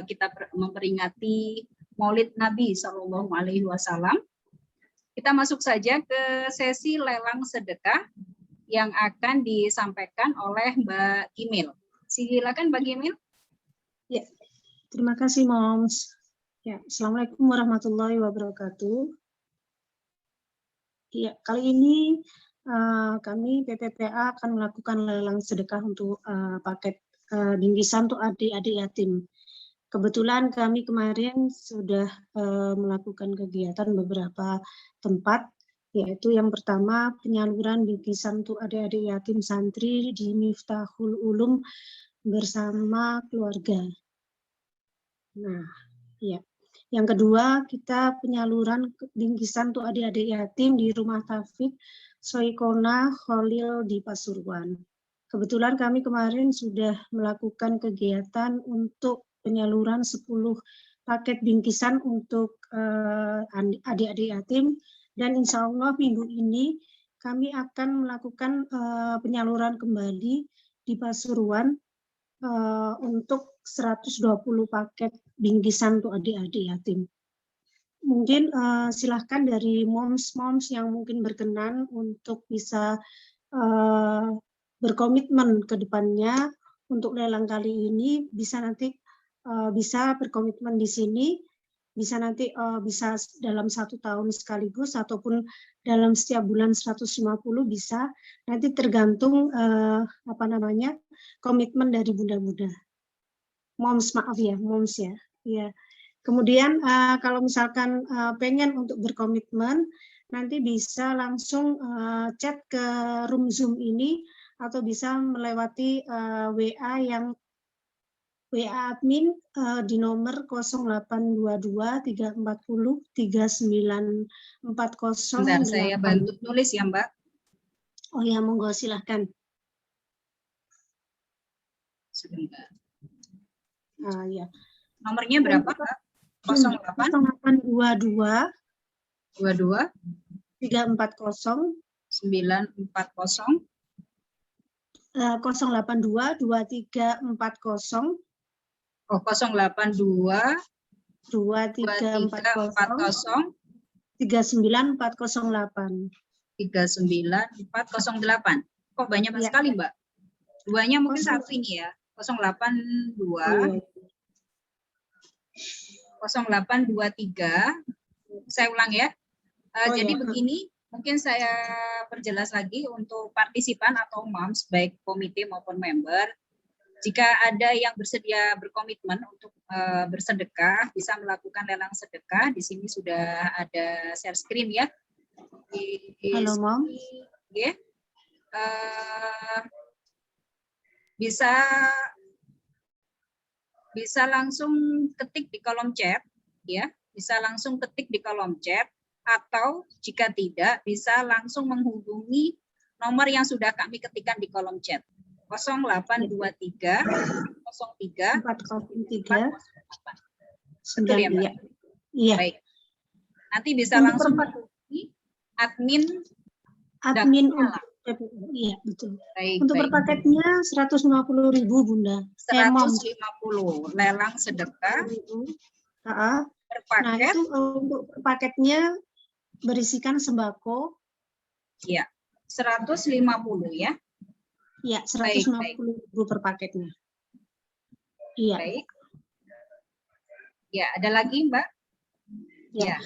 kita memperingati Maulid Nabi Shallallahu Alaihi Wasallam. Kita masuk saja ke sesi lelang sedekah yang akan disampaikan oleh Mbak Kimil. Silakan Mbak Kimil. Ya, terima kasih Moms. Ya, Assalamualaikum warahmatullahi wabarakatuh. Ya, kali ini kami PPPA akan melakukan lelang sedekah untuk paket bingkisan untuk adik-adik yatim. Kebetulan kami kemarin sudah melakukan kegiatan beberapa tempat, yaitu yang pertama penyaluran bingkisan untuk adik-adik yatim santri di Miftahul Ulum bersama keluarga. Nah, ya. Yang kedua, kita penyaluran bingkisan untuk adik-adik yatim di Rumah Taufik Soikona Khalil di Pasuruan. Kebetulan kami kemarin sudah melakukan kegiatan untuk penyaluran 10 paket bingkisan untuk adik-adik yatim, dan insya Allah minggu ini kami akan melakukan penyaluran kembali di Pasuruan untuk 120 paket bingkisan untuk adik-adik yatim. Mungkin silahkan dari moms-moms yang mungkin berkenan untuk bisa berkomitmen ke depannya untuk lelang kali ini, bisa nanti bisa berkomitmen di sini, bisa nanti bisa dalam 1 tahun sekaligus ataupun dalam setiap bulan 150 bisa, nanti tergantung komitmen dari bunda-bunda. Moms, maaf ya, moms ya. Ya. Kemudian kalau misalkan pengen untuk berkomitmen, nanti bisa langsung chat ke room Zoom ini atau bisa melewati WA yang WA admin di nomor 0822 340 3940. Bentar, saya bantu tulis ya Mbak. Oh ya, monggo silahkan. Sebentar. Ya. Nomornya berapa Kak? 0822 22 340 940 082 2340 Oh, 082 2340 2340 39408. 39408. Kok banyak Ya. sekali, Mbak? Duanya mungkin satu ini ya. 082 0823. Saya ulang ya. Jadi begini, mungkin saya perjelas lagi untuk partisipan atau moms, baik komite maupun member. Jika ada yang bersedia berkomitmen untuk bersedekah, bisa melakukan lelang sedekah. Di sini sudah ada share screen ya. Halo, Mom. Ya. Bisa langsung ketik di kolom chat, ya. Bisa langsung ketik di kolom chat, atau jika tidak, bisa langsung menghubungi nomor yang sudah kami ketikkan di kolom chat. 0823 03 403 Betul ya, Mbak? Iya. Baik. Nanti bisa langsung menghubungi admin. Iya, betul. Baik, untuk per paketnya 150.000 Bunda. 150 lelang sedekah. Per paket. Nah, itu untuk per paketnya berisikan sembako. Iya, 150 ya. Iya, 150.000 per paketnya. Iya. Baik. Ya, ada lagi, Mbak? Ya.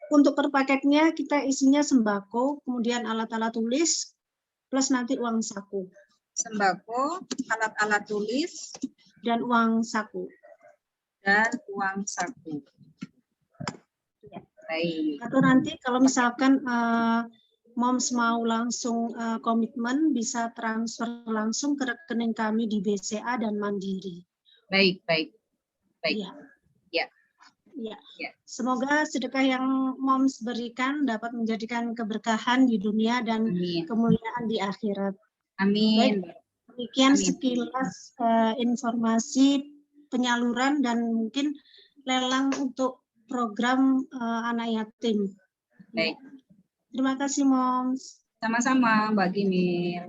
Untuk per paketnya kita isinya sembako, kemudian alat-alat tulis, plus nanti uang saku. Sembako, alat-alat tulis, dan uang saku. Ya. Baik. Atau nanti kalau misalkan moms mau langsung komitmen, bisa transfer langsung ke rekening kami di BCA dan Mandiri. Baik. Ya. Ya. Semoga sedekah yang moms berikan dapat menjadikan keberkahan di dunia dan kemuliaan di akhirat. Amin. Baik. Demikian Amin. sekilas informasi penyaluran dan mungkin lelang untuk program anak yatim. Baik, Terima kasih, Moms. sama-sama Mbak Gimil.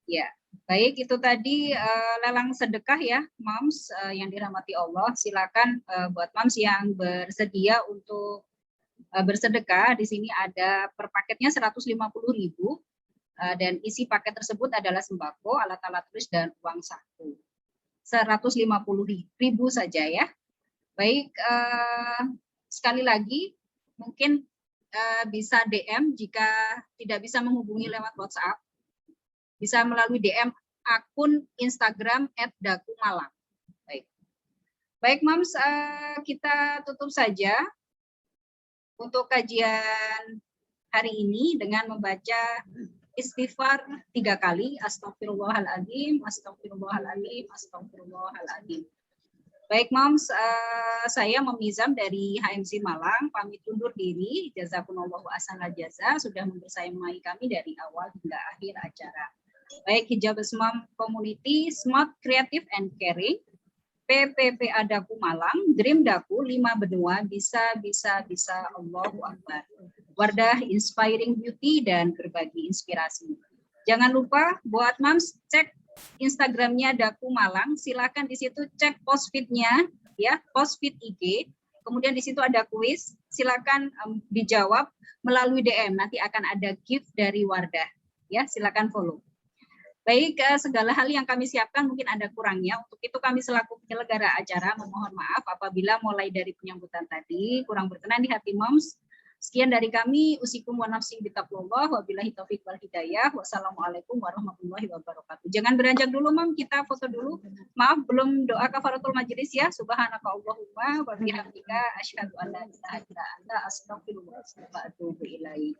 Ya, baik itu tadi lelang sedekah ya, Moms yang dirahmati Allah. Silakan buat Moms yang bersedia untuk bersedekah. Di sini ada per paketnya 150.000 dan isi paket tersebut adalah sembako, alat-alat tulis dan uang saku. 150.000 saja ya. Baik, sekali lagi mungkin bisa DM jika tidak bisa menghubungi lewat WhatsApp. Bisa melalui DM akun Instagram @dakumalang. Baik. Baik, Moms, kita tutup saja untuk kajian hari ini dengan membaca istighfar 3 kali. Astagfirullahaladzim, astagfirullahaladzim, astagfirullahaladzim. Baik, Moms, saya Memizam dari HMC Malang, pamit undur diri. Jazakumullahu ahsanal jaza sudah membersamai kami dari awal hingga akhir acara. Baik, Hijabers Mom Community, Smart, Creative, and Caring, PPPA Daku Malang, Dream Daku, 5 benua, bisa, Allahu Akbar. Wardah Inspiring Beauty dan berbagi inspirasi. Jangan lupa buat Moms cek Instagramnya Daku Malang, silakan di situ cek post feed-nya, ya, post feed IG. Kemudian di situ ada kuis, silakan dijawab melalui DM. Nanti akan ada gift dari Wardah, ya, silakan follow. Baik, segala hal yang kami siapkan mungkin ada kurangnya. Untuk itu kami selaku penyelenggara acara memohon maaf apabila mulai dari penyambutan tadi kurang berkenan di hati Moms. Sekian dari kami, usikum wa nafsi bitaqwallah, wabillahi taufiq wal hidayah, wassalamualaikum warahmatullahi wabarakatuh. Jangan beranjak dulu, Mam, kita foto dulu. Maaf, belum doa kafaratul majelis ya. Subhanakallahumma wa bihamdika asyhadu an la ilaha illa anta astaghfiruka wa atubu ilaik.